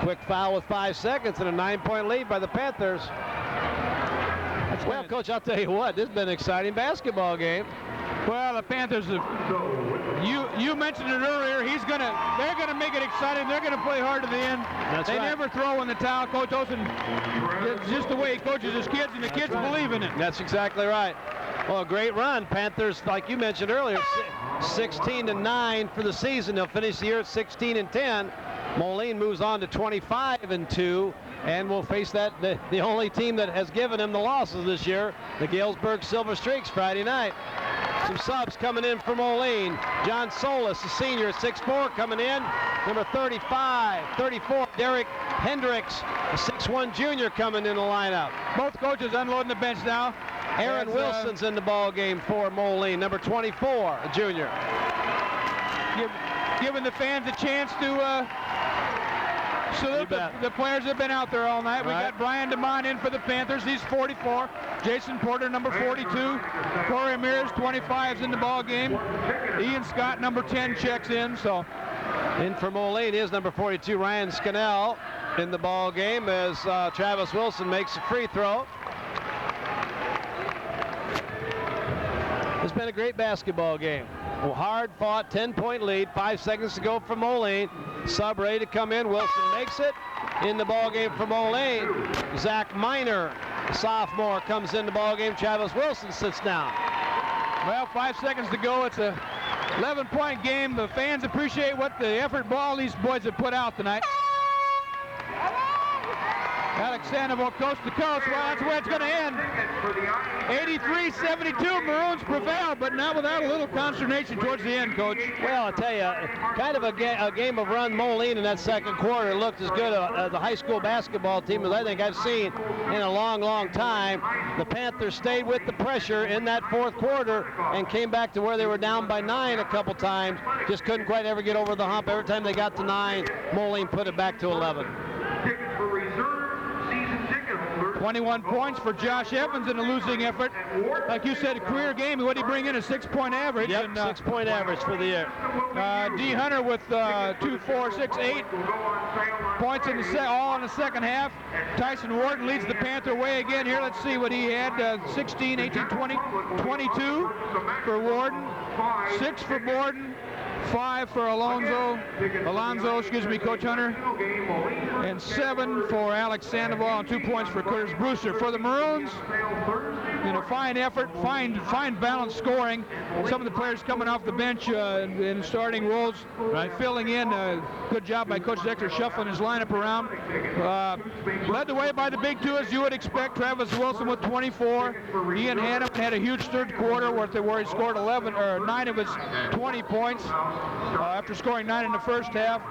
Quick foul with 5 seconds and a 9-point lead by the Panthers. Well, Coach, I'll tell you what, this has been an exciting basketball game. Well, the Panthers have, you mentioned it earlier, they're gonna make it exciting. They're gonna play hard to the end. They never throw in the towel. Coach Olsen, it's just the way he coaches his kids, and the kids believe in it. That's exactly right. Well, a great run. Panthers, like you mentioned earlier, 16-9 for the season. They'll finish the year at 16-10. Moline moves on to 25-2, and will face the only team that has given him the losses this year, the Galesburg Silver Streaks, Friday night. Some subs coming in for Moline. John Solis, the senior at 6'4", coming in. Number 34, Derek Hendricks, a 6'1" junior, coming in the lineup. Both coaches unloading the bench now. Aaron Wilson's in the ball game for Moline, number 24, a junior. Giving the fans a chance to salute the players that have been out there all night. We got Brian DeMont in for the Panthers. He's 44. Jason Porter, number 42. Corey Mears, 25, is in the ball game. Ian Scott, number 10, checks in. So in for Moline is number 42, Ryan Scannell, in the ball game as Travis Wilson makes a free throw. It's been a great basketball game. Hard fought, 10-point lead, 5 seconds to go for Moline. Sub ready to come in. Wilson makes it. In the ball game for Moline, Zach Miner, sophomore, comes in the ball game. Travis Wilson sits down. Well, 5 seconds to go. It's a 11-point game. The fans appreciate what the effort all these boys have put out tonight. Alex Sandoval, coast to coast. Well, that's where it's going to end. 83-72, Maroons prevail, but not without a little consternation towards the end, Coach. Well, I'll tell you, kind of a game of run Moline in that second quarter. Looked as good the high school basketball team as I think I've seen in a long, long time. The Panthers stayed with the pressure in that fourth quarter and came back to where they were down by 9 a couple times. Just couldn't quite ever get over the hump. Every time they got to 9, Moline put it back to 11. 21 points for Josh Evans in a losing effort. Like you said, a career game. What did he bring in? A 6-point average. Yep, 6-point average for the year. D. Hunter with 2, 4, 6, 8 points in all in the second half. Tyson Warden leads the Panther way again here. Let's see what he had. 16, 18, 20, 22 for Warden, 6 for Borden, 5 for Alonso, Coach Hunter, and 7 for Alex Sandoval, and 2 points for Curtis Brewster. For the Maroons, a fine effort, fine balanced scoring. Some of the players coming off the bench in starting roles, filling in. Good job by Coach Dexter shuffling his lineup around. Led the way by the big two, as you would expect. Travis Wilson with 24. Ian Hanneman had a huge third quarter where he scored 9 of his 20 points after scoring 9 in the first half.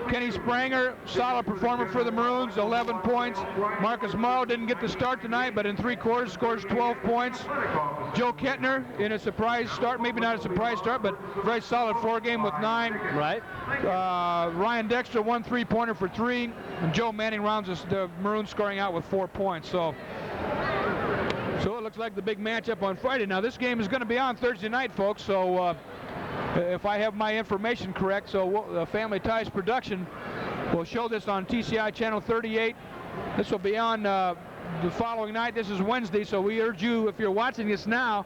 Kenny Spranger, solid performer for the Maroons, 11 points. Marcus Morrow didn't get the start tonight, but in 3 quarters scores 12 points. Joe Kettner in a surprise start, maybe not a surprise start, but very solid 4 game with 9. Right. Ryan Dexter, 1 3-pointer for 3, and Joe Manning rounds the Maroons scoring out with 4 points. So it looks like the big matchup on Friday. Now this game is going to be on Thursday night, folks, so if I have my information correct, so Family Ties Production will show this on TCI Channel 38. This will be on the following night. This is Wednesday, so we urge you, if you're watching this now,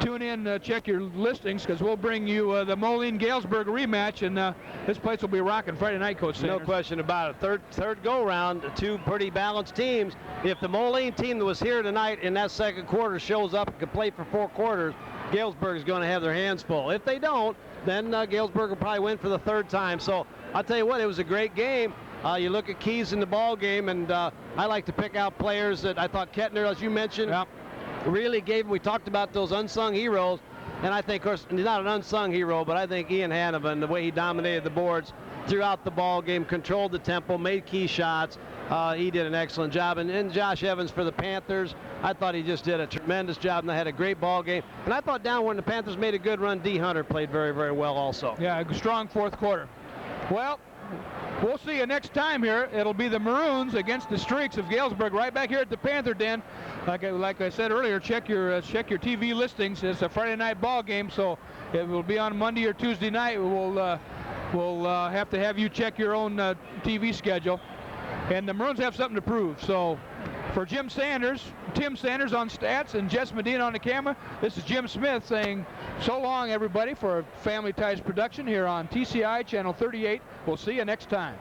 tune in, check your listings, because we'll bring you the Moline-Galesburg rematch, and this place will be rocking Friday night, Coach Sanders. No question about it. Third go-round, 2 pretty balanced teams. If the Moline team that was here tonight in that second quarter shows up and can play for 4 quarters, Galesburg is going to have their hands full. If they don't, then Galesburg will probably win for the 3rd time. So I'll tell you what, it was a great game. You look at keys in the ball game, and I like to pick out players that I thought Kettner, as you mentioned, really gave. We talked about those unsung heroes, and I think, of course, he's not an unsung hero, but I think Ian Hanneman, the way he dominated the boards throughout the ball game, controlled the tempo, made key shots. He did an excellent job. And Josh Evans for the Panthers, I thought he just did a tremendous job, and they had a great ball game. And I thought down when the Panthers made a good run, D. Hunter played very, very well also. Yeah, a strong 4th quarter. Well, we'll see you next time here. It'll be the Maroons against the Streaks of Galesburg right back here at the Panther Den. Like I said earlier, check your TV listings. It's a Friday night ball game, so it will be on Monday or Tuesday night. We'll have to have you check your own TV schedule. And the Maroons have something to prove. So for Tim Sanders on stats, and Jess Medina on the camera, this is Jim Smith saying so long, everybody, for Family Ties Production here on TCI Channel 38. We'll see you next time.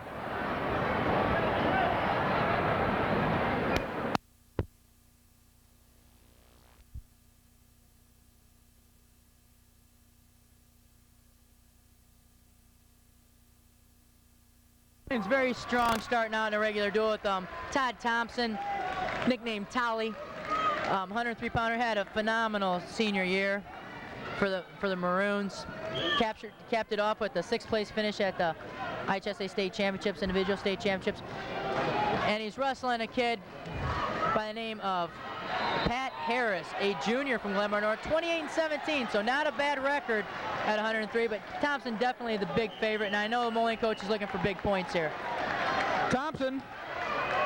It's very strong starting out in a regular duel with Todd Thompson, nicknamed Tolly. 103-pounder, had a phenomenal senior year for the Maroons. Capped it off with the 6th place finish at the IHSA State Championships, Individual State Championships. And he's wrestling a kid by the name of Pat Harris, a junior from Glenmar North, 28-17, so not a bad record at 103, but Thompson definitely the big favorite, and I know the Moline coach is looking for big points here. Thompson,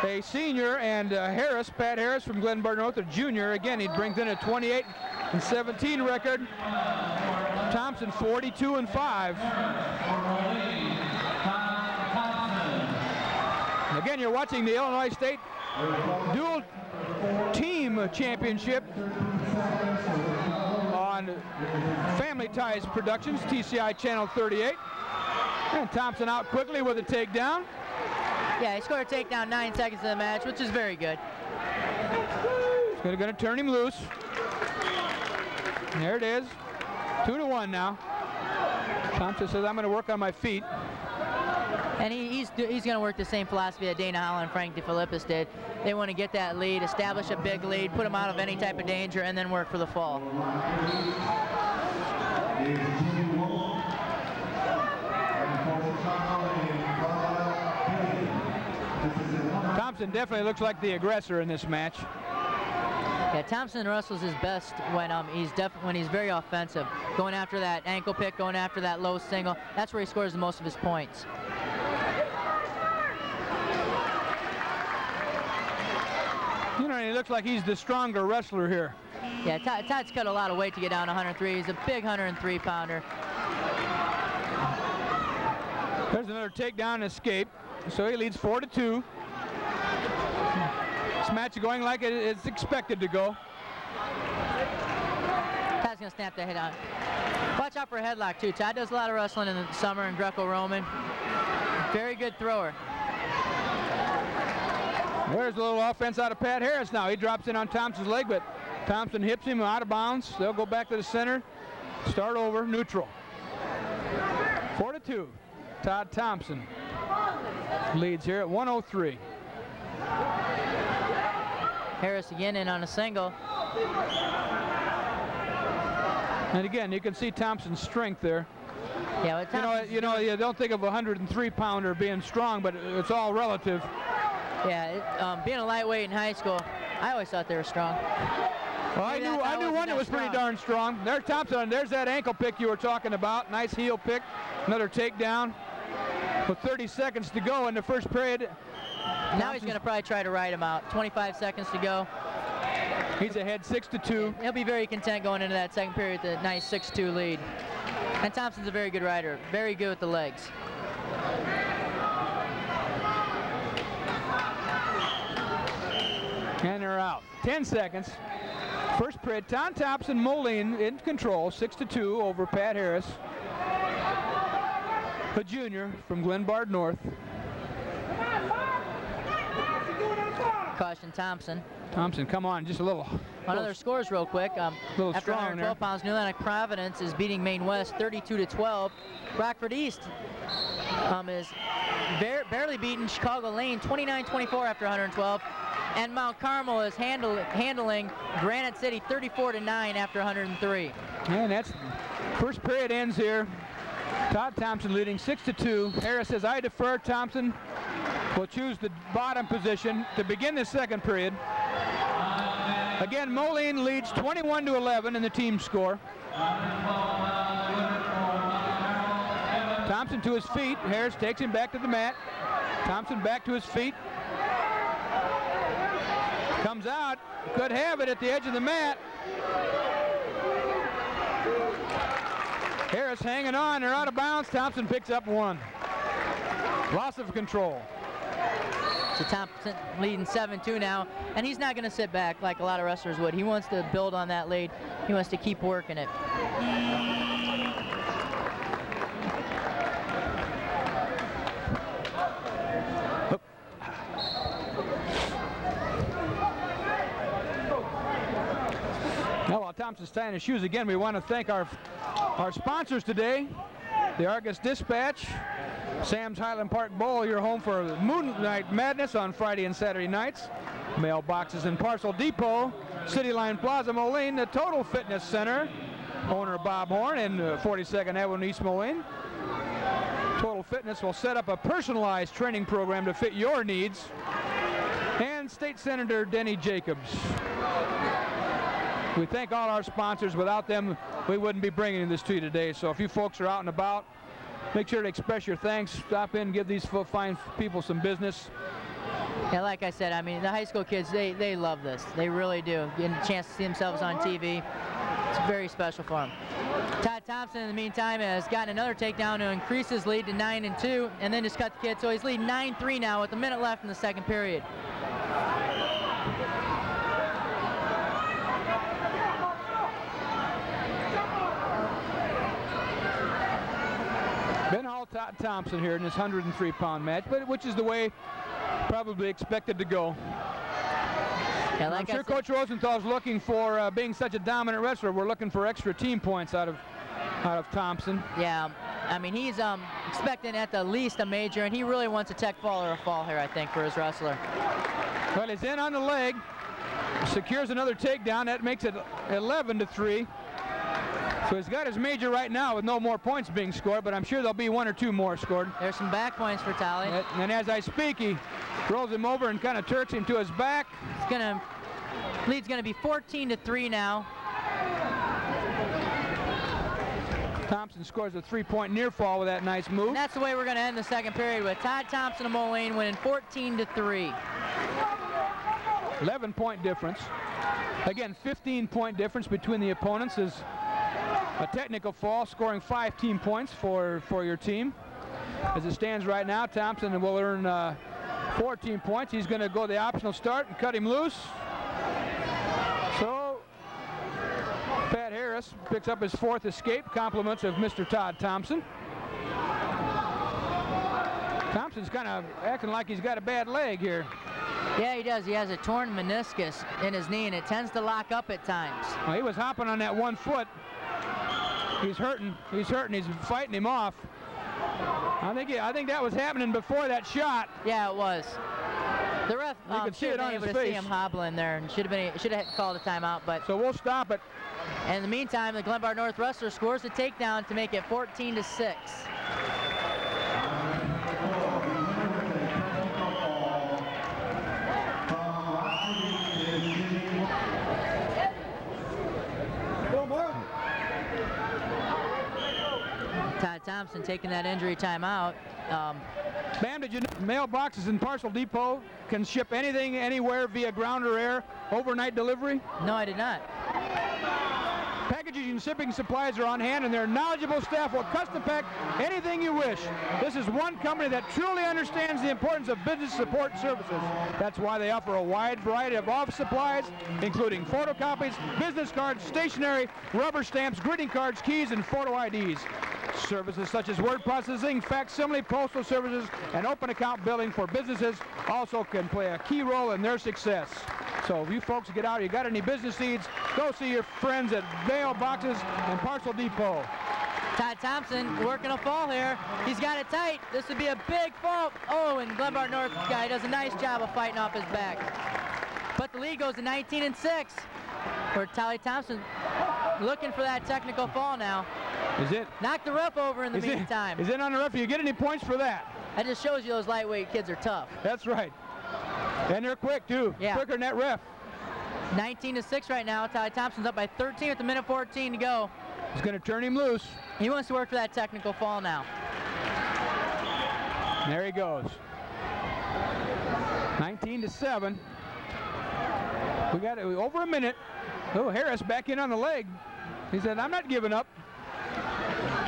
a senior, and Pat Harris from Glenmar North, a junior. Again, he brings in a 28-17 record. Thompson 42-5. Again, you're watching the Illinois State Dual Team Championship on Family Ties Productions, TCI Channel 38. And Thompson out quickly with a takedown. Yeah, he scored a takedown 9 seconds in the match, which is very good. He's going to turn him loose. There it is. 2-1 now. Thompson says, I'm going to work on my feet. And he's going to work the same philosophy that Dana Holland and Frank DeFilippis did. They want to get that lead, establish a big lead, put them out of any type of danger, and then work for the fall. Thompson definitely looks like the aggressor in this match. Yeah, Thompson wrestles his best when he's very offensive, going after that ankle pick, going after that low single. That's where he scores most of his points. You know, he looks like he's the stronger wrestler here. Yeah, Todd's cut a lot of weight to get down to 103. He's a big 103-pounder. There's another takedown and escape. So he leads 4-2. This match is going like it's expected to go. Todd's going to snap the head out. Watch out for a headlock, too. Todd does a lot of wrestling in the summer in Greco-Roman. Very good thrower. There's a little offense out of Pat Harris now. He drops in on Thompson's leg, but Thompson hits him out of bounds. They'll go back to the center. Start over, neutral. 4-2. Todd Thompson leads here at 1:03. Harris again in on a single. And again, you can see Thompson's strength there. Yeah, You don't think of a 103-pounder being strong, but it's all relative. Yeah, being a lightweight in high school, I always thought they were strong. Well, I knew one that was pretty darn strong. There's Thompson. There's that ankle pick you were talking about. Nice heel pick. Another takedown. With 30 seconds to go in the first period. Now he's going to probably try to ride him out. 25 seconds to go. He's ahead 6-2. He'll be very content going into that second period with a nice 6-2 lead. And Thompson's a very good rider. Very good with the legs. And they're out. 10 seconds. First period, Todd Thompson, Moline in control, 6-2 over Pat Harris, a junior from Glenbard North. Caution Thompson. Thompson, come on, just a little. On other scores real quick. Little after strong 112 there. pounds, New Atlantic Providence is beating Maine West 32-12. Rockford East is barely beating Chicago Lane 29-24 after 112. And Mount Carmel is handling Granite City 34-9 after 103. And that's first period ends here. Todd Thompson leading 6-2. Harris says, I defer. Thompson will choose the bottom position to begin the second period. Again, Moline leads 21-11 in the team score. Thompson to his feet. Harris takes him back to the mat. Thompson back to his feet. Comes out, could have it at the edge of the mat. Harris hanging on, they're out of bounds. Thompson picks up one. Loss of control. So Thompson leading 7-2 now, and he's not going to sit back like a lot of wrestlers would. He wants to build on that lead. He wants to keep working it. Now, while Thompson's tying his shoes again, we want to thank our sponsors today. The Argus Dispatch, Sam's Highland Park Bowl, your home for Moonlight Madness on Friday and Saturday nights. Mailboxes and Parcel Depot, City Line Plaza Moline, the Total Fitness Center, owner Bob Horn and 42nd Avenue East Moline. Total Fitness will set up a personalized training program to fit your needs. And State Senator Denny Jacobs. We thank all our sponsors. Without them, we wouldn't be bringing this to you today. So if you folks are out and about, make sure to express your thanks. Stop in, give these fine people some business. Yeah, like I said, I mean, the high school kids, they love this. They really do. Getting a chance to see themselves on TV. It's very special for them. Todd Thompson, in the meantime, has gotten another takedown to increase his lead to 9-2, and then just cut the kid. So he's leading 9-3 now with a minute left in the second period. Ben Hall, Todd Thompson here in this 103-pound match, but which is the way probably expected to go. Yeah, like I'm sure Coach Rosenthal's looking for, being such a dominant wrestler, we're looking for extra team points out of Thompson. Yeah, I mean, he's expecting at the least a major, and he really wants a tech fall or a fall here, I think, for his wrestler. Well, he's in on the leg, secures another takedown. That makes it 11-3. So he's got his major right now with no more points being scored, but I'm sure there'll be one or two more scored. There's some back points for Tally. And as I speak, he rolls him over and kind of turks him to his back. Lead's gonna be 14-3 now. Thompson scores a 3-point near fall with that nice move. And that's the way we're gonna end the second period with Todd Thompson of Moline winning 14-3. 11-point difference. Again, 15-point difference between the opponents is a technical fall, scoring 5 team points for your team. As it stands right now, Thompson will earn 14 points. He's going to go the optional start and cut him loose. So Pat Harris picks up his 4th escape, compliments of Mr. Todd Thompson. Thompson's kind of acting like he's got a bad leg here. Yeah, he does. He has a torn meniscus in his knee, and it tends to lock up at times. Well, he was hopping on that one foot. He's hurting. He's hurting. He's fighting him off. I think that was happening before that shot. Yeah, it was. The ref could see should it have on been his able to see face. him hobbling there, and should have called a timeout. But So we'll stop it. in the meantime, the Glenbard North wrestler scores a takedown to make it 14-6. Todd Thompson taking that injury timeout. Ma'am, did you know mailboxes in Parcel Depot can ship anything, anywhere via ground or air, overnight delivery? No, I did not. Packaging and shipping supplies are on hand, and their knowledgeable staff will custom pack anything you wish. This is one company that truly understands the importance of business support services. That's why they offer a wide variety of office supplies, including photocopies, business cards, stationery, rubber stamps, greeting cards, keys, and photo IDs. Services such as word processing, facsimile, postal services, and open account billing for businesses also can play a key role in their success. So if you folks get out, you got any business needs, go see your friends at Mailboxes and Parcel Depot. Todd Thompson working a fall here. He's got it tight. This would be a big fall. Oh, and Glenbard North guy does a nice job of fighting off his back. But the lead goes to 19-6. For Todd Thompson looking for that technical fall now. Is it? Knocked the ref over in the meantime. Is it on the ref? You get any points for that? That just shows you those lightweight kids are tough. That's right. And they're quick, too. Yeah. Quicker than that ref. 19-6 right now. Todd Thompson's up by 13 with a minute 14 to go. He's going to turn him loose. He wants to work for that technical fall now. There he goes. 19-7. We got over a minute. Oh, Harris back in on the leg. He said, I'm not giving up.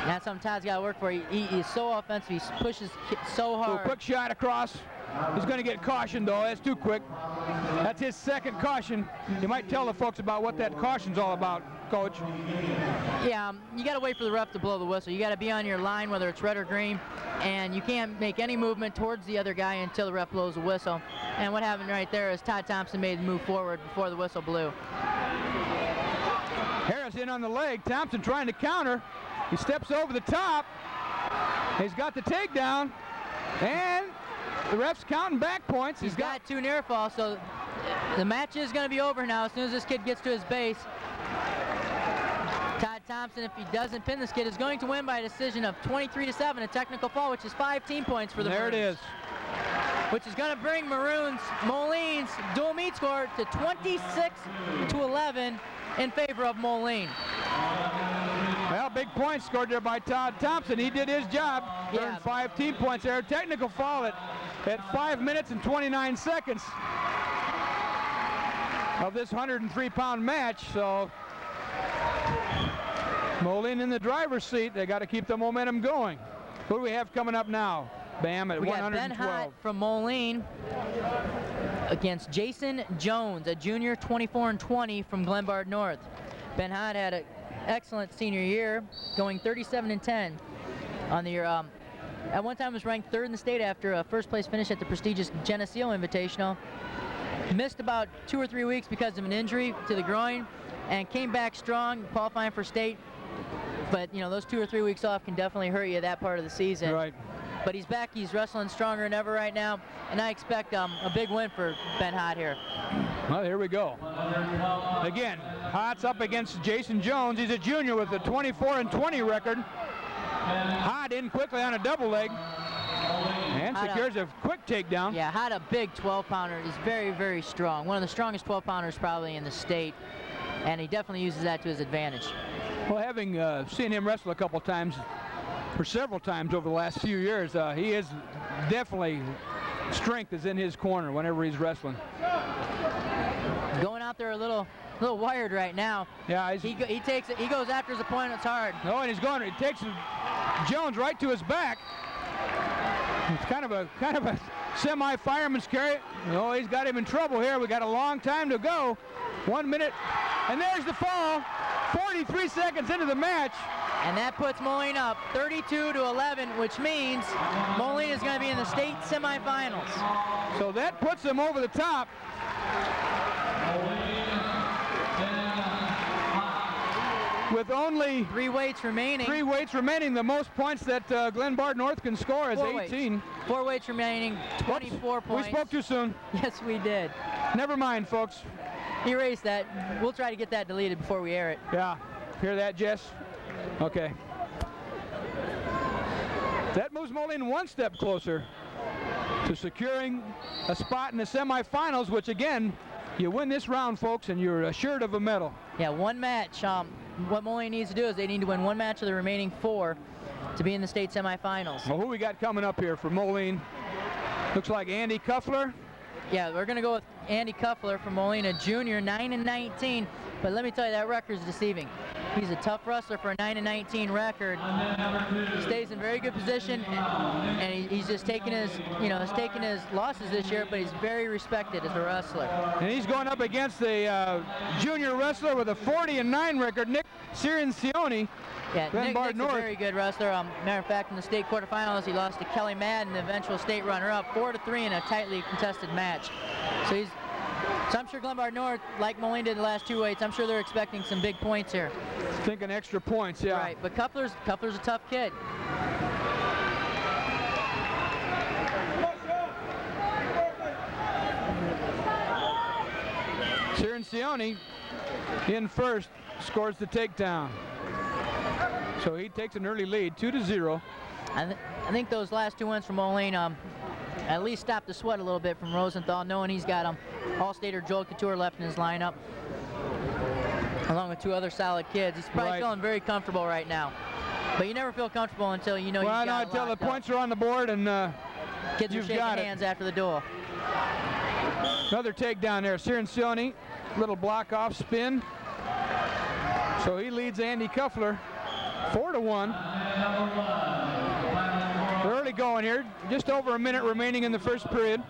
That's something Todd's got to work for. He's so offensive. He pushes so hard. Quick shot across. He's going to get cautioned, though. That's too quick. That's his second caution. You might tell the folks about what that caution's all about, Coach. Yeah, you got to wait for the ref to blow the whistle. You got to be on your line, whether it's red or green, and you can't make any movement towards the other guy until the ref blows the whistle. And what happened right there is Todd Thompson made the move forward before the whistle blew. Harris in on the leg. Thompson trying to counter. He steps over the top. He's got the takedown, and the ref's counting back points. He's got two near falls, so the match is going to be over now as soon as this kid gets to his base. Todd Thompson, if he doesn't pin this kid, is going to win by a decision of 23-7, a technical fall, which is 5 team points for the There Maroons. it is. Which is going to bring Moline's dual meet score to 26-11 in favor of Moline. Well, big points scored there by Todd Thompson. He did his job. Earned 5 team points there. Technical fall at 5 minutes and 29 seconds of this 103-pound match. So Moline in the driver's seat. They got to keep the momentum going. Who do we have coming up now? Bam, at We got 112. Ben Hott from Moline against Jason Jones, a junior, 24-20 from Glenbard North. Ben Hott had an excellent senior year, going 37-10 on the year. At one time was ranked 3rd in the state after a first place finish at the prestigious Geneseo Invitational. Missed about 2 or 3 weeks because of an injury to the groin and came back strong, qualifying for state. But, you know, those 2 or 3 weeks off can definitely hurt you that part of the season. Right. But he's back. He's wrestling stronger than ever right now, and I expect a big win for Ben Hott here. Well, here we go. Again, Hott's up against Jason Jones. He's a junior with a 24-20 record. Hott in quickly on a double leg and secures a quick takedown. Yeah, Hott, a big 12-pounder. He's very, very strong. One of the strongest 12-pounders probably in the state, and he definitely uses that to his advantage. Well, having seen him wrestle a couple times, for several times over the last few years, he is definitely, strength is in his corner whenever he's wrestling. Going out there a little wired right now. Yeah, he goes after his opponents hard. No, and he takes Jones right to his back. It's kind of a semi-fireman's carry. Oh, he's got him in trouble here. We got a long time to go. 1 minute, and there's the fall. 43 seconds into the match. And that puts Moline up 32-11, which means Moline is going to be in the state semifinals. So that puts them over the top. With only 3 weights remaining. 3 weights remaining, the most points that Glen Bard North can score is 18. 4 weights remaining, 24 Whoops, points. we spoke too soon. Yes, we did. Never mind, folks. Erase that. We'll try to get that deleted before we air it. Yeah. Hear that, Jess? Okay. That moves Moline 1 step closer to securing a spot in the semifinals, which again, you win this round, folks, and you're assured of a medal. Yeah, 1 match. What Moline needs to do is they need to win 1 match of the remaining 4 to be in the state semifinals. Well, who we got coming up here for Moline? Looks like Andy Kuffler. Yeah, we're going to go with Andy Kuffler from Moline, a junior, 9-19. But let me tell you, that record is deceiving. He's a tough wrestler for a 9-19 record. He stays in very good position, and he's just taking his, taking his losses this year, but he's very respected as a wrestler. And he's going up against a junior wrestler with a 40-9 record, Nick Cirincione. Yeah, Nick's a North. very good wrestler. Matter of fact, in the state quarterfinals, he lost to Kelly Madden, the eventual state runner-up, 4-3 in a tightly contested match. So I'm sure Glen Bard North, like Moline did the last 2 weights, I'm sure they're expecting some big points here. Thinking extra points, yeah. Right, but Kuffler's a tough kid. Cirincione in first, scores the takedown. So he takes an early lead, 2-0. I think those last 2 wins from Moline at least stopped the sweat a little bit from Rosenthal, knowing he's got All-Stater Joel Couture left in his lineup, along with 2 other solid kids. He's probably feeling very comfortable right now. But you never feel comfortable until you know you've got it locked until the points are on the board and kids are shaking hands after the duel. Another takedown there. Cirincione, little block off spin. So he leads Andy Kuffler 4-1. Early going here, just over a minute remaining in the first period.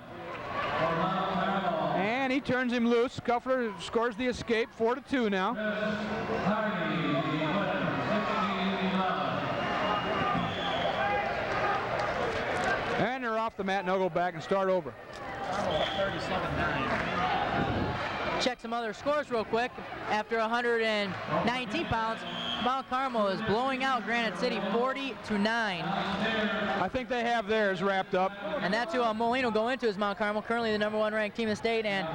And he turns him loose. Kuffler scores the escape, 4-2 now. And they're off the mat, and they'll go back and start over. 37-9. Check some other scores real quick. After 119 pounds, Mount Carmel is blowing out Granite City 40-9. I think they have theirs wrapped up. And that's who Moline will go into, is Mount Carmel, currently the #1 ranked team in the state, and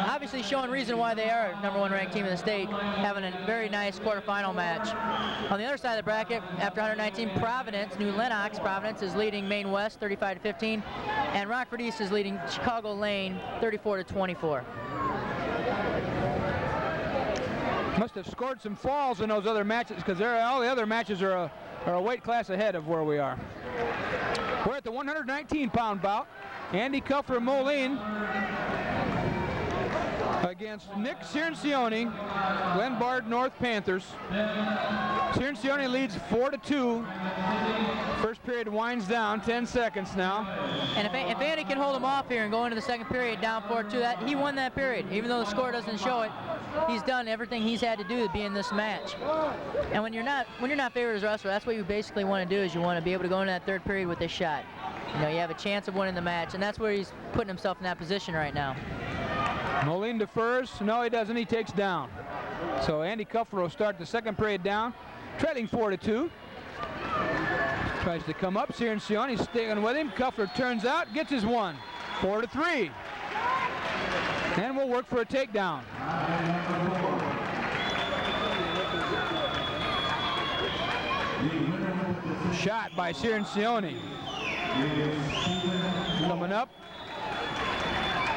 obviously showing reason why they are #1 ranked team in the state, having a very nice quarterfinal match. On the other side of the bracket, after 119, Providence, New Lenox. Providence is leading Maine West 35-15, and Rockford East is leading Chicago Lane 34-24. Must have scored some falls in those other matches, because all the other matches are a weight class ahead of where we are. We're at the 119-pound bout. Andy Kuffler, Moline, against Nick Cirincione, Glen Bard North Panthers. Cirincione leads 4-2. First period winds down, 10 seconds now. And if Andy can hold him off here and go into the second period down 4-2, he won that period. Even though the score doesn't show it, he's done everything he's had to do to be in this match. And when you're not favored as a wrestler, that's what you basically want to do, is you want to be able to go into that third period with this shot. You have a chance of winning the match, and that's where he's putting himself in that position right now. Moline defers. No, he doesn't. He takes down. So Andy Kuffler will start the second period down, trailing 4-2. Tries to come up. Cirincione staying with him. Kuffler turns out, gets his one. 4-3. And we'll work for a takedown. Shot by Cirincione. Coming up.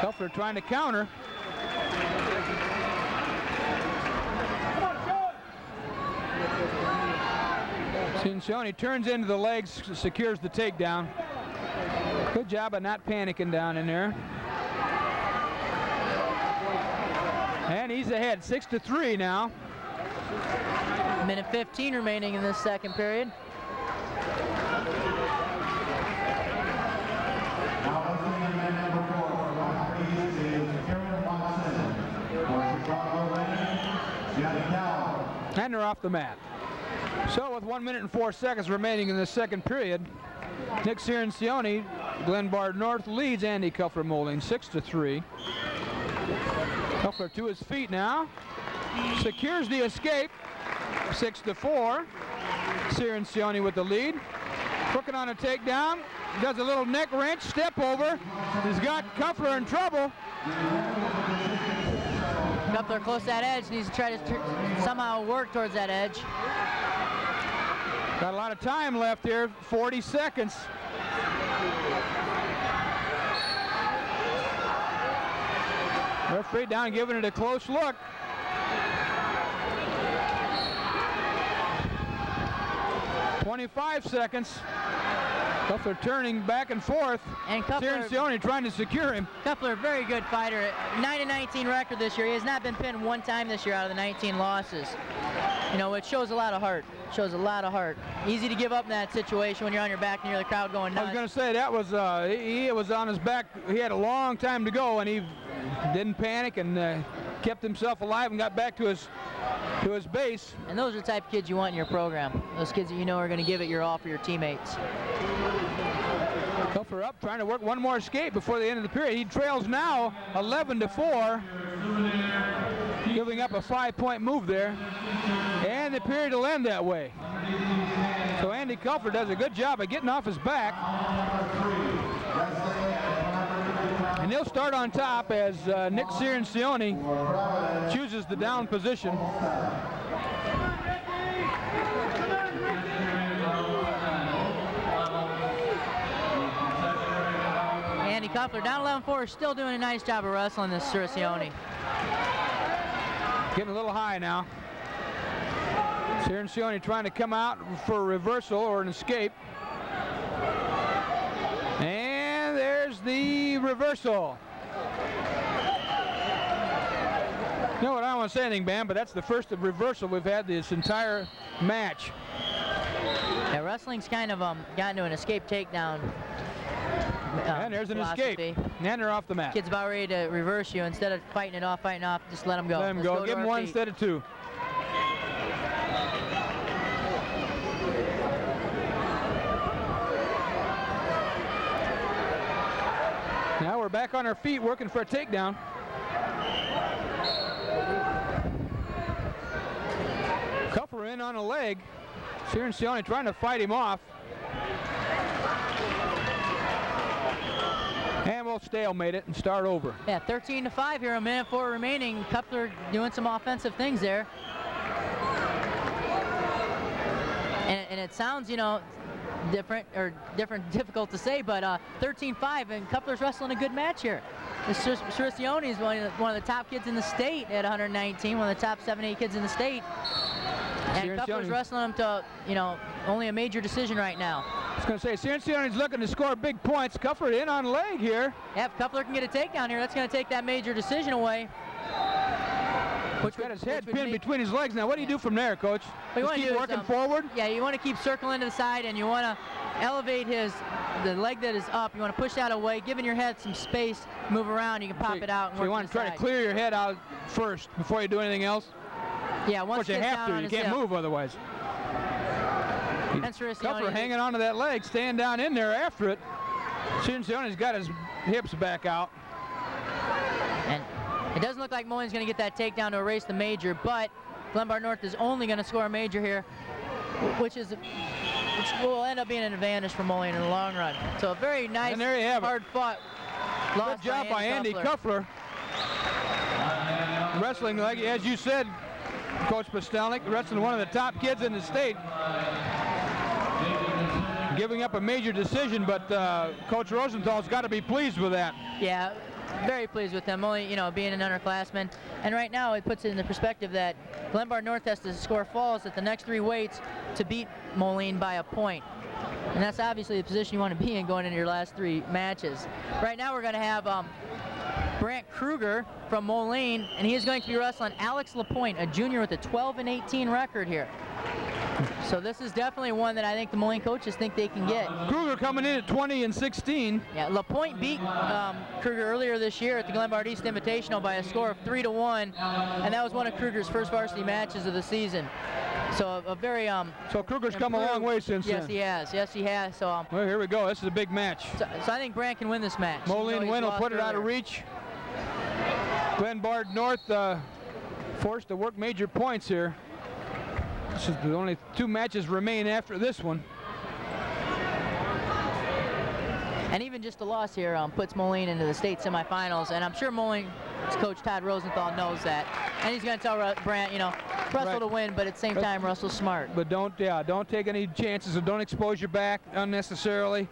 Kuffler trying to counter. Cirincione turns into the legs, secures the takedown. Good job of not panicking down in there. And he's ahead, 6-3 now. Minute 15 remaining in this second period. And they're off the mat. So with 1 minute and 4 seconds remaining in the second period, Nick Cirincione, Glenbard North leads Andy Kuffler Moline 6-3. Kuffler to his feet now, secures the escape, 6-4. Cirincione with the lead. Working on a takedown, does a little neck wrench, step over. He's got Kuffler in trouble. Kuffler close to that edge, needs to try to somehow work towards that edge. Got a lot of time left here, 40 seconds. Referee down giving it a close look. .25 seconds. Kuffler turning back and forth. And Kuffler, Cirincione trying to secure him. Kuffler, very good fighter. 9-19 record this year. He has not been pinned one time this year out of the 19 losses. You know, it shows a lot of heart. Shows a lot of heart. Easy to give up in that situation when you're on your back and you're the crowd going nuts. I was going to say that was he was on his back. He had a long time to go, and he didn't panic and kept himself alive and got back to his base. And those are the type of kids you want in your program. Those kids that you know are going to give it your all for your teammates. Kuffler up, trying to work one more escape before the end of the period. He trails now 11-4, giving up a 5-point move there. And the period will end that way. So Andy Kuffler does a good job of getting off his back. And he'll start on top as Nick Cirincione chooses the down position. Andy Kuffler down 11-4, still doing a nice job of wrestling this Cirincione. Getting a little high now. Cirincione trying to come out for a reversal or an escape. And there's the reversal. You know what, I don't want to say anything, Bam, but that's the first reversal we've had this entire match. Yeah, wrestling's kind of gotten to an escape takedown. And there's an escape. And they're off the mat. Kid's about ready to reverse you. Instead of fighting it off, just let him go. Let him go. Give him one instead of two. Now we're back on our feet working for a takedown. Kuffler in on a leg. Cirincione trying to fight him off. And we'll stalemate it and start over. Yeah, 13-5 here, a minute 4 remaining. Kuffler doing some offensive things there. And it sounds, you know, difficult to say, but 13-5, and Kuffler's wrestling a good match here. Cirincione is one of the top kids in the state at 119, one of the top 7-8 kids in the state. And Kuffler's wrestling him to, you know, only a major decision right now. I was going to say, Cirincione is looking to score big points. Kuffler in on leg here. Yeah, if Kuffler can get a takedown here, that's going to take that major decision away. He's got his head pinned between his legs now. What do you do from there, Coach? Just keep working forward? Yeah, you want to keep circling to the side, and you want to elevate the leg that is up. You want to push that away, giving your head some space, move around. You can pop it out and so work you want to try side. to clear your head out first before you do anything else? Yeah, once of course you have to. You can't move otherwise. Kuffler hanging onto that leg, staying down in there after it. Cirincione's got his hips back out. And it doesn't look like Moline's going to get that takedown to erase the major, but Glenbard North is only going to score a major here, which will end up being an advantage for Moline in the long run. So a very nice, hard-fought loss. Good job by Andy Kuffler. Wrestling, like as you said, Coach Pastelnik, wrestling one of the top kids in the state. Giving up a major decision, but Coach Rosenthal's got to be pleased with that. Yeah, very pleased with them, only, you know, being an underclassman. And right now it puts it in the perspective that Glenbard North has to score falls at the next 3 weights to beat Moline by a point. And that's obviously the position you want to be in going into your last 3 matches. Right now we're going to have Brant Kruger from Moline, and he is going to be wrestling Alex LaPointe, a junior with a 12-18 record here. So this is definitely one that I think the Moline coaches think they can get. Kruger coming in at 20-16. Yeah, LaPointe beat Kruger earlier this year at the Glenbard East Invitational by a score of 3-1, and that was one of Kruger's first varsity matches of the season. So a very So Kruger's come a long way since yes, then. he has. Yes, he has. So well, here we go. This is a big match. so I think Brant can win this match. Moline win will put it out of reach. Glenbard North forced to work major points here. This is the only 2 matches remain after this one. And even just a loss here puts Moline into the state semifinals, and I'm sure Moline's coach Todd Rosenthal knows that. And he's going to tell Brant, you know, Russell to win, but at the same time, Russell's smart. But don't take any chances and don't expose your back unnecessarily.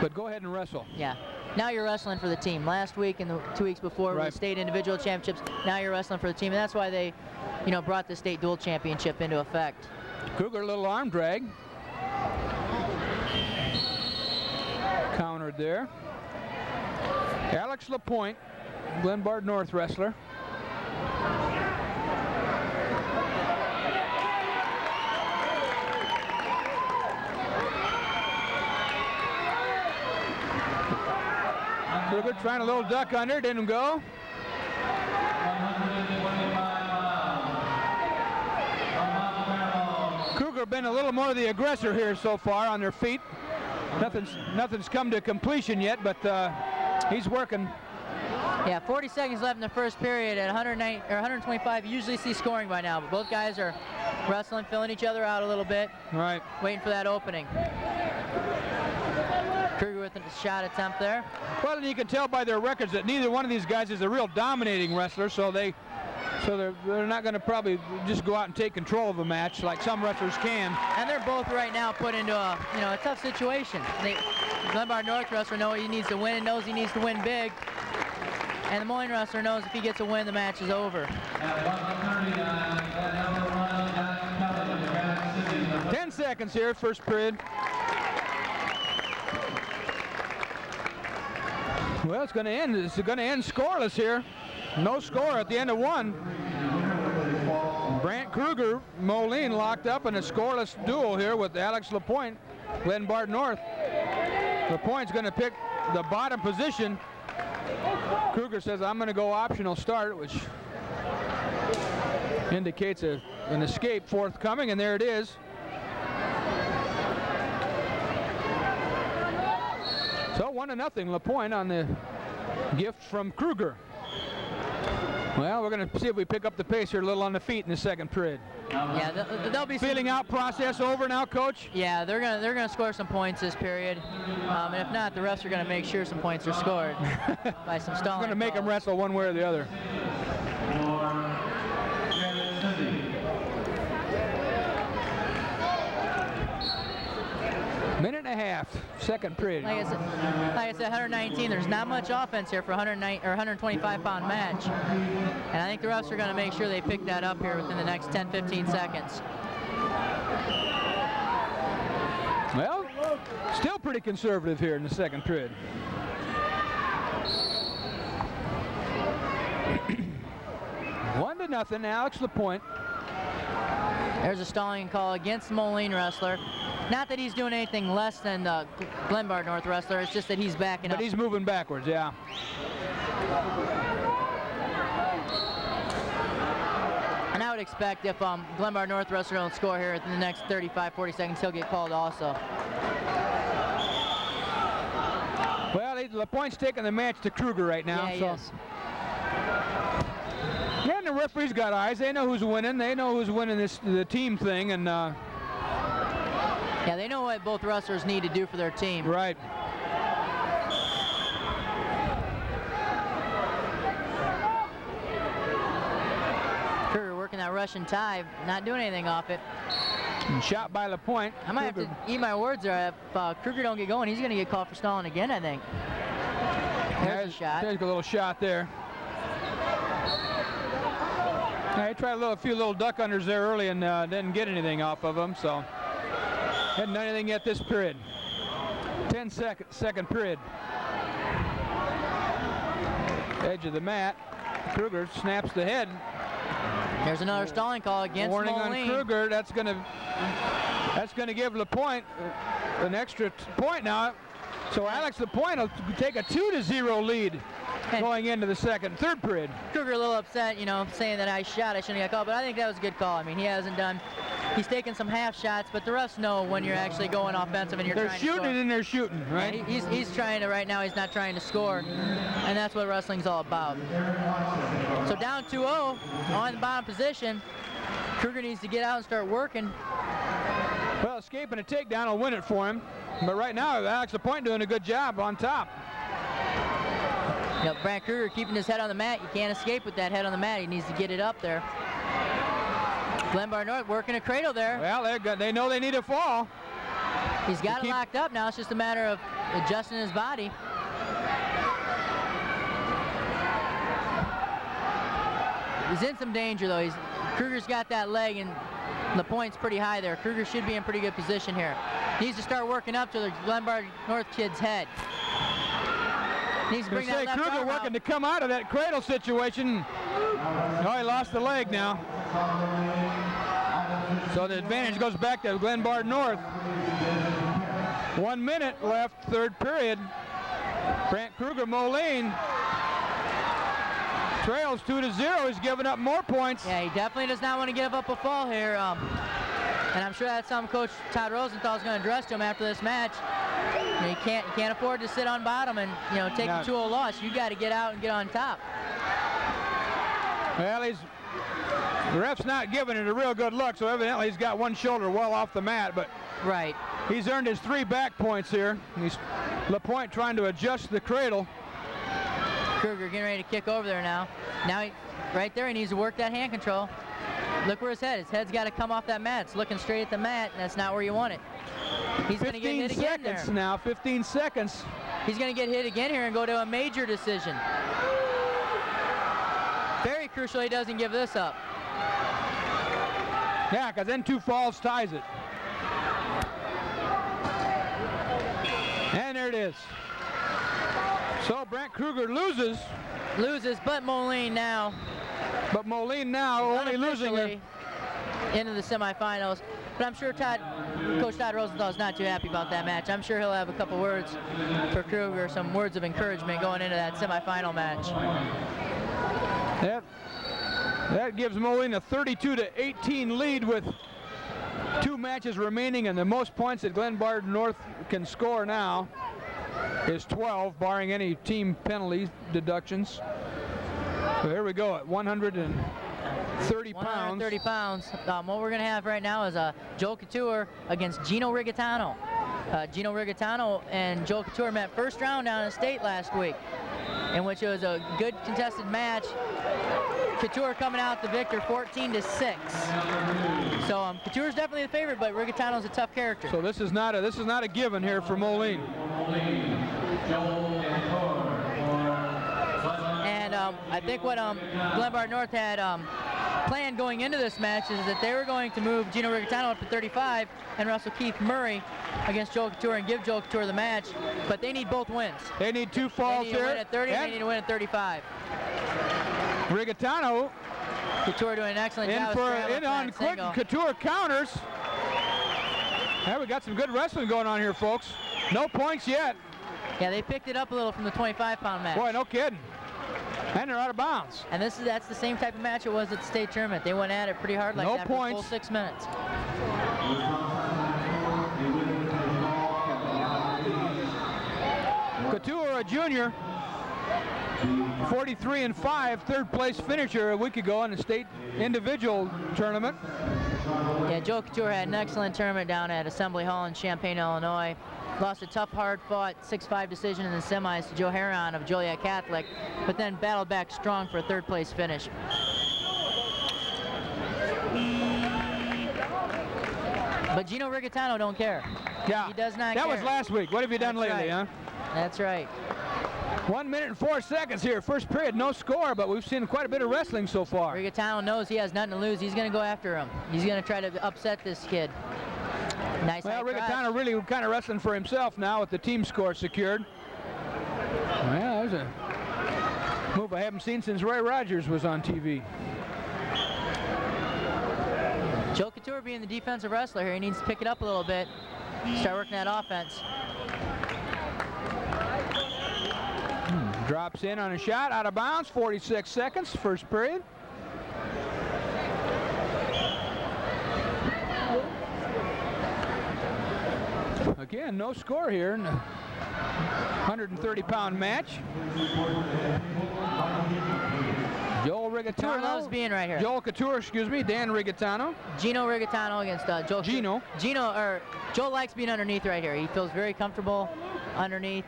But go ahead and wrestle. Yeah. Now you're wrestling for the team. Last week and the 2 weeks before were the state individual championships. Now you're wrestling for the team, and that's why they, you know, brought the state dual championship into effect. Kruger, a little arm drag. Countered there. Alex LaPointe, Glenbard North wrestler. Kruger trying a little duck under, didn't go. Kruger been a little more the aggressor here so far on their feet. Nothing's come to completion yet, but he's working. Yeah, 40 seconds left in the first period at 109 or 125. You usually see scoring by now, but both guys are wrestling, filling each other out a little bit. Right. Waiting for that opening. Kruger with a shot attempt there. Well, and you can tell by their records that neither one of these guys is a real dominating wrestler, so they're not going to probably just go out and take control of a match like some wrestlers can. And they're both right now put into a tough situation. The Glenbard North wrestler knows he needs to win, knows he needs to win big. And the Moline wrestler knows if he gets a win, the match is over. 10 seconds here, first period. Well, it's going to end scoreless here. No score at the end of one. Brant Kruger, Moline locked up in a scoreless duel here with Alex LaPointe, Glenbard North. LaPointe's going to pick the bottom position. Kruger says, I'm going to go optional start, which indicates an escape forthcoming, and there it is. So 1-0 LaPointe on the gift from Kruger. Well, we're going to see if we pick up the pace here a little on the feet in the second period. Yeah, they'll be feeling out process over now, Coach. Yeah, they're gonna score some points this period, and if not, the refs are gonna make sure some points are scored by some stalling. Going to make them wrestle one way or the other. Minute and a half, second period. Like I said, 119. There's not much offense here for a 125-pound match, and I think the refs are going to make sure they pick that up here within the next 10-15 seconds. Well, still pretty conservative here in the second period. One to nothing, Alex LaPointe. There's a stalling call against the Moline wrestler. Not that he's doing anything less than the Glenbard North wrestler, it's just that he's backing up. But he's moving backwards, yeah. And I would expect if Glenbard North wrestler don't score here in the next 35-40 seconds, he'll get called also. Well, LaPointe's taking the match to Kruger right now. Yeah, so. yes. Yeah, and the referee's got eyes. They know who's winning. They know who's winning the team thing, and yeah, they know what both wrestlers need to do for their team. Right. Kruger working that Russian tie, not doing anything off it. And shot by LaPointe. I might have to eat my words there. If Kruger don't get going, he's going to get called for stalling again, I think. There's a shot. There's a little shot there. Yeah, he tried a few little duck unders there early and didn't get anything off of them, so hadn't done anything yet this period. 10 seconds, second period. Edge of the mat. Kruger snaps the head. There's another stalling call against Warning Moline. on Kruger. That's going to give LaPointe an extra point now. So Alex LaPointe will take a 2-0 lead going into the third period. Kruger a little upset, you know, saying that I shouldn't have got called, but I think that was a good call. I mean, he's taken some half shots, but the refs know when you're actually going offensive and you're trying to score. They're shooting and they're shooting, right? Yeah, he's trying to, right now, he's not trying to score, and that's what wrestling's all about. So down 2-0 on the bottom position. Kruger needs to get out and start working. Well, escaping a takedown will win it for him. But right now, Alex LaPointe doing a good job on top. You know, Brant Kruger keeping his head on the mat. You can't escape with that head on the mat. He needs to get it up there. Glenbard North working a cradle there. Well, they know they need a fall. He's got it locked up now. It's just a matter of adjusting his body. He's in some danger, though. Kruger's got that leg, and LaPointe's pretty high there. Kruger should be in pretty good position here. Needs to start working up to the Glenbard North kid's head. Needs to bring that left Kruger arm working out. to come out of that cradle situation. Oh, he lost the leg now. So the advantage goes back to Glenbard North. 1 minute left, third period. Brant Kruger, Moline trails 2-0. He's giving up more points. Yeah, he definitely does not want to give up a fall here. And I'm sure that's something Coach Todd Rosenthal is going to address to him after this match. You know, you can't afford to sit on bottom and, you know, take a 2-0 loss. You got to get out and get on top. Well, the ref's not giving it a real good look, so evidently he's got one shoulder well off the mat, but right. He's earned his 3 back points here. He's LaPointe trying to adjust the cradle. Kruger getting ready to kick over there now. Now, right there, he needs to work that hand control. Look where his head's got to come off that mat. It's looking straight at the mat, and that's not where you want it. He's going to get hit again there. 15 seconds now, 15 seconds. He's going to get hit again here and go to a major decision. Very crucial he doesn't give this up. Yeah, because then 2 falls ties it. And there it is. So Brant Kruger loses. But Moline now. But Moline now only losing into the semifinals. But I'm sure Coach Todd Rosenthal is not too happy about that match. I'm sure he'll have a couple words for Kruger, some words of encouragement going into that semifinal match. That gives Moline a 32-18 lead with 2 matches remaining, and the most points that Glenbard North can score now is 12, barring any team penalty deductions. So here we go at 130 pounds. 130 pounds. What we're going to have right now is Joe Couture against Gino Rigatano. Gino Rigatano and Joe Couture met first round down in state last week, in which it was a good contested match. Couture coming out the victor 14-6. So Couture's definitely the favorite, but Rigatano's a tough character. So this is not a given here for Moline. And I think what Glenbard North had planned going into this match is that they were going to move Gino Rigatano up to 35 and wrestle Keith Murray against Joe Couture and give Joe Couture the match, but they need both wins. They need 2 falls here. They need to win at 30 and they need to win at 35. Rigatano Couture doing an excellent job on quick Couture counters. Yeah, we got some good wrestling going on here, folks. No points yet. Yeah, they picked it up a little from the 25-pound match. Boy, no kidding. And they're out of bounds. And that's the same type of match it was at the state tournament. They went at it pretty hard like that for the full 6 minutes. Couture, a junior, 43-5, third place finisher a week ago in the state individual tournament. Yeah, Joe Couture had an excellent tournament down at Assembly Hall in Champaign, Illinois. Lost a tough, hard-fought 6-5 decision in the semis to Joe Heron of Joliet Catholic, but then battled back strong for a third-place finish. But Gino Rigatano don't care. Yeah, he does not care. That was last week. What have you done lately, huh? That's right. 1 minute and 4 seconds here. First period, no score, but we've seen quite a bit of wrestling so far. Rigatano knows he has nothing to lose. He's going to go after him. He's going to try to upset this kid. Nice. Well, Rigatano really kind of wrestling for himself now with the team score secured. Well, there's a move I haven't seen since Roy Rogers was on TV. Joe Couture being the defensive wrestler here, he needs to pick it up a little bit, start working that offense. Drops in on a shot, out of bounds, 46 seconds, first period. Again, no score here in a 130-pound match. Joel Couture Rigatano. loves being right here. Joel Couture, excuse me, Dan Rigatano. Gino Rigatano against Joe. Joe likes being underneath right here. He feels very comfortable underneath.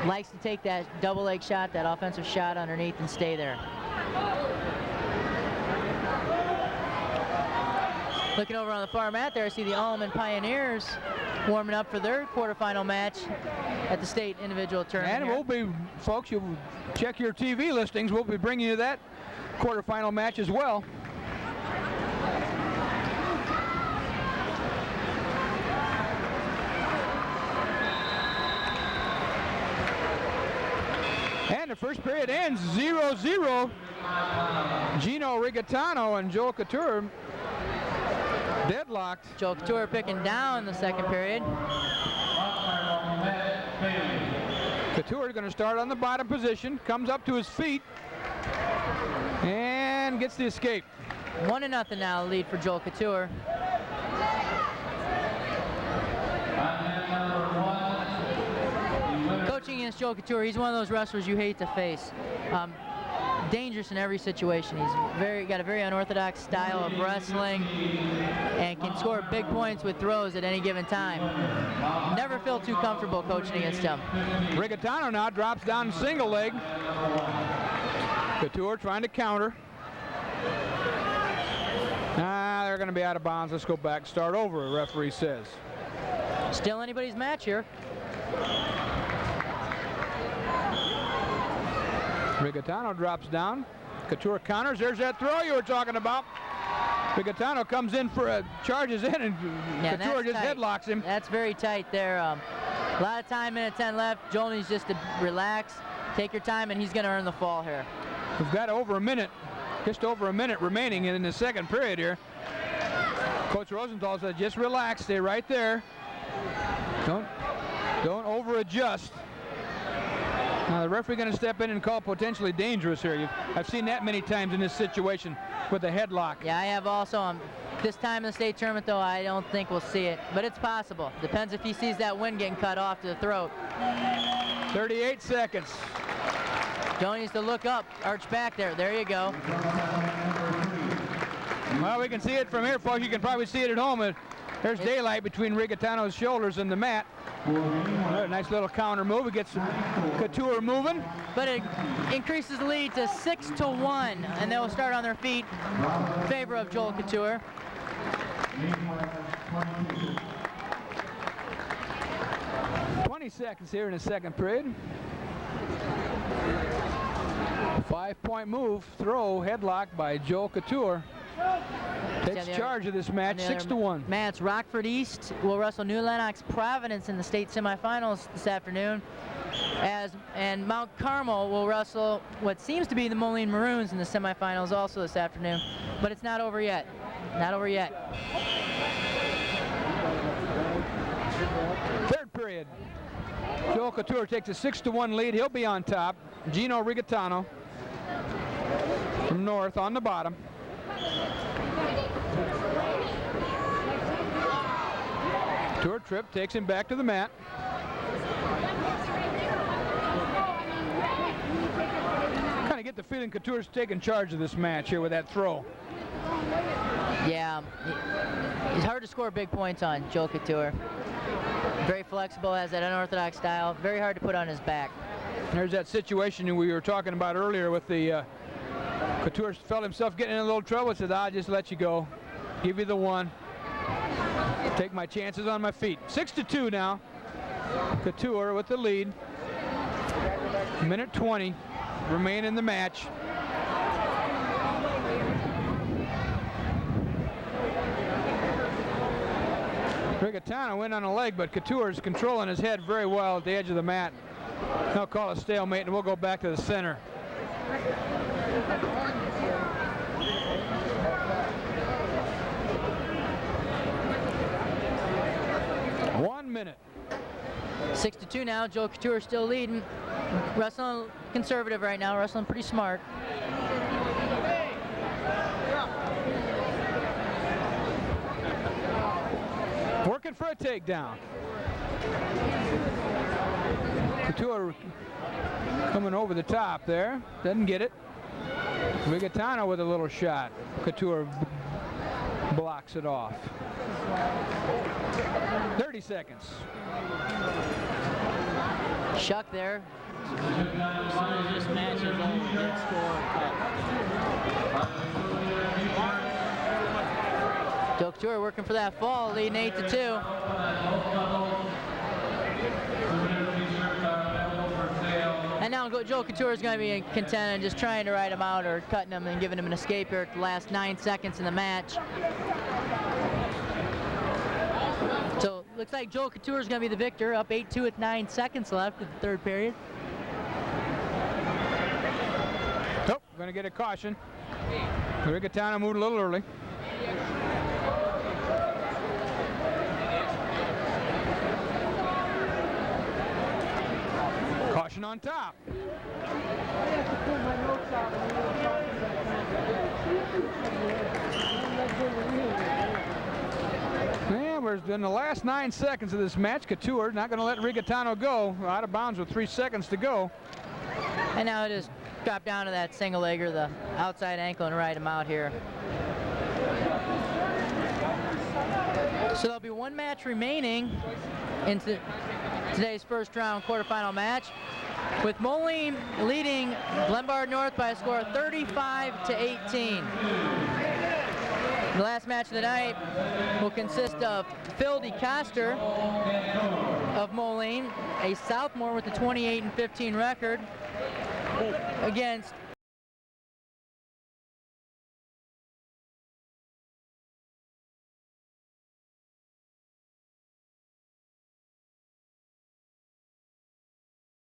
Likes to take that double leg shot, that offensive shot underneath and stay there. Looking over on the far mat there, I see the Allman Pioneers warming up for their quarterfinal match at the state individual tournament. And we'll be, folks, you check your TV listings. We'll be bringing you that quarterfinal match as well. And the first period ends 0-0. Gino Rigatano and Joel Couture deadlocked. Joel Couture picking down the second period. Couture is going to start on the bottom position, comes up to his feet, and gets the escape. 1-0 now, lead for Joel Couture. Coaching against Joel Couture, he's one of those wrestlers you hate to face. Dangerous in every situation. He's got a very unorthodox style of wrestling and can score big points with throws at any given time. Never feel too comfortable coaching against him. Rigatano now drops down single leg. Couture trying to counter. They're going to be out of bounds. Let's go back, start over, the referee says. Still anybody's match here. Rigatano drops down. Couture counters. There's that throw you were talking about. Rigatano comes in for charges in, and Couture just headlocks him. That's very tight there. A lot of time, minute 10 left. Joel needs just to relax, take your time, and he's going to earn the fall here. We've got over a minute, just over a minute remaining in the second period here. Coach Rosenthal said, just relax, stay right there. Don't over adjust. Now the referee going to step in and call potentially dangerous here. I've seen that many times in this situation with a headlock. Yeah, I have also. This time in the state tournament, though, I don't think we'll see it, but it's possible. Depends if he sees that wind getting cut off to the throat. 38 seconds. Joe needs to look up, arch back there. There you go. Well, we can see it from here, folks. You can probably see it at home. There's daylight between Rigatano's shoulders and the mat. Nice little counter move. It gets Couture moving. But it increases the lead to 6-1, and they will start on their feet in favor of Joel Couture. "20 seconds here in the second period. 5-point move, throw, headlock by Joel Couture. Takes charge of this match, 6-1. Mats, Rockford East will wrestle New Lenox Providence in the state semifinals this afternoon. And Mount Carmel will wrestle what seems to be the Moline Maroons in the semifinals also this afternoon. But it's not over yet. Not over yet. Third period. Joel Couture takes a 6-1 lead. He'll be on top. Gino Rigatano from north on the bottom. Couture trip takes him back to the mat. Kind of get the feeling Couture's taking charge of this match here with that throw. Yeah, he's hard to score big points on, Joel Couture. Very flexible, has that unorthodox style. Very hard to put on his back. There's that situation we were talking about earlier with the Couture felt himself getting in a little trouble. Said, I'll just let you go. Give you the one. Take my chances on my feet. 6-2 now. Couture with the lead. Minute 20 remain in the match. Rigatano went on a leg, but Couture is controlling his head very well at the edge of the mat. They'll call a stalemate, and we'll go back to the center. minute. 6-2 now. Joe Couture still leading. Wrestling conservative right now. Wrestling pretty smart. Working for a takedown. Couture coming over the top there. Doesn't get it. Rigatano with a little shot. Couture blocks it off. 30 seconds. Shuck there. As soon as this match is over, get score. Joe Couture working for that fall, leading 8-2. And now Joe Couture is going to be content and just trying to ride him out or cutting him and giving him an escape here at the last 9 seconds in the match. So looks like Joe Couture is going to be the victor, up 8-2 with 9 seconds left in the third period. Nope, going to get a caution. Rigatano moved a little early. Caution on top. Yeah, we're in the last 9 seconds of this match. Couture not going to let Rigatano go. Out of bounds with 3 seconds to go. And now it is dropped down to that single leg or the outside ankle and ride him out here. So there'll be one match remaining in today's first round quarterfinal match, with Moline leading Glenbard North by a score of 35-18. The last match of the night will consist of Phil DeCoster of Moline, a sophomore with a 28-15 record, against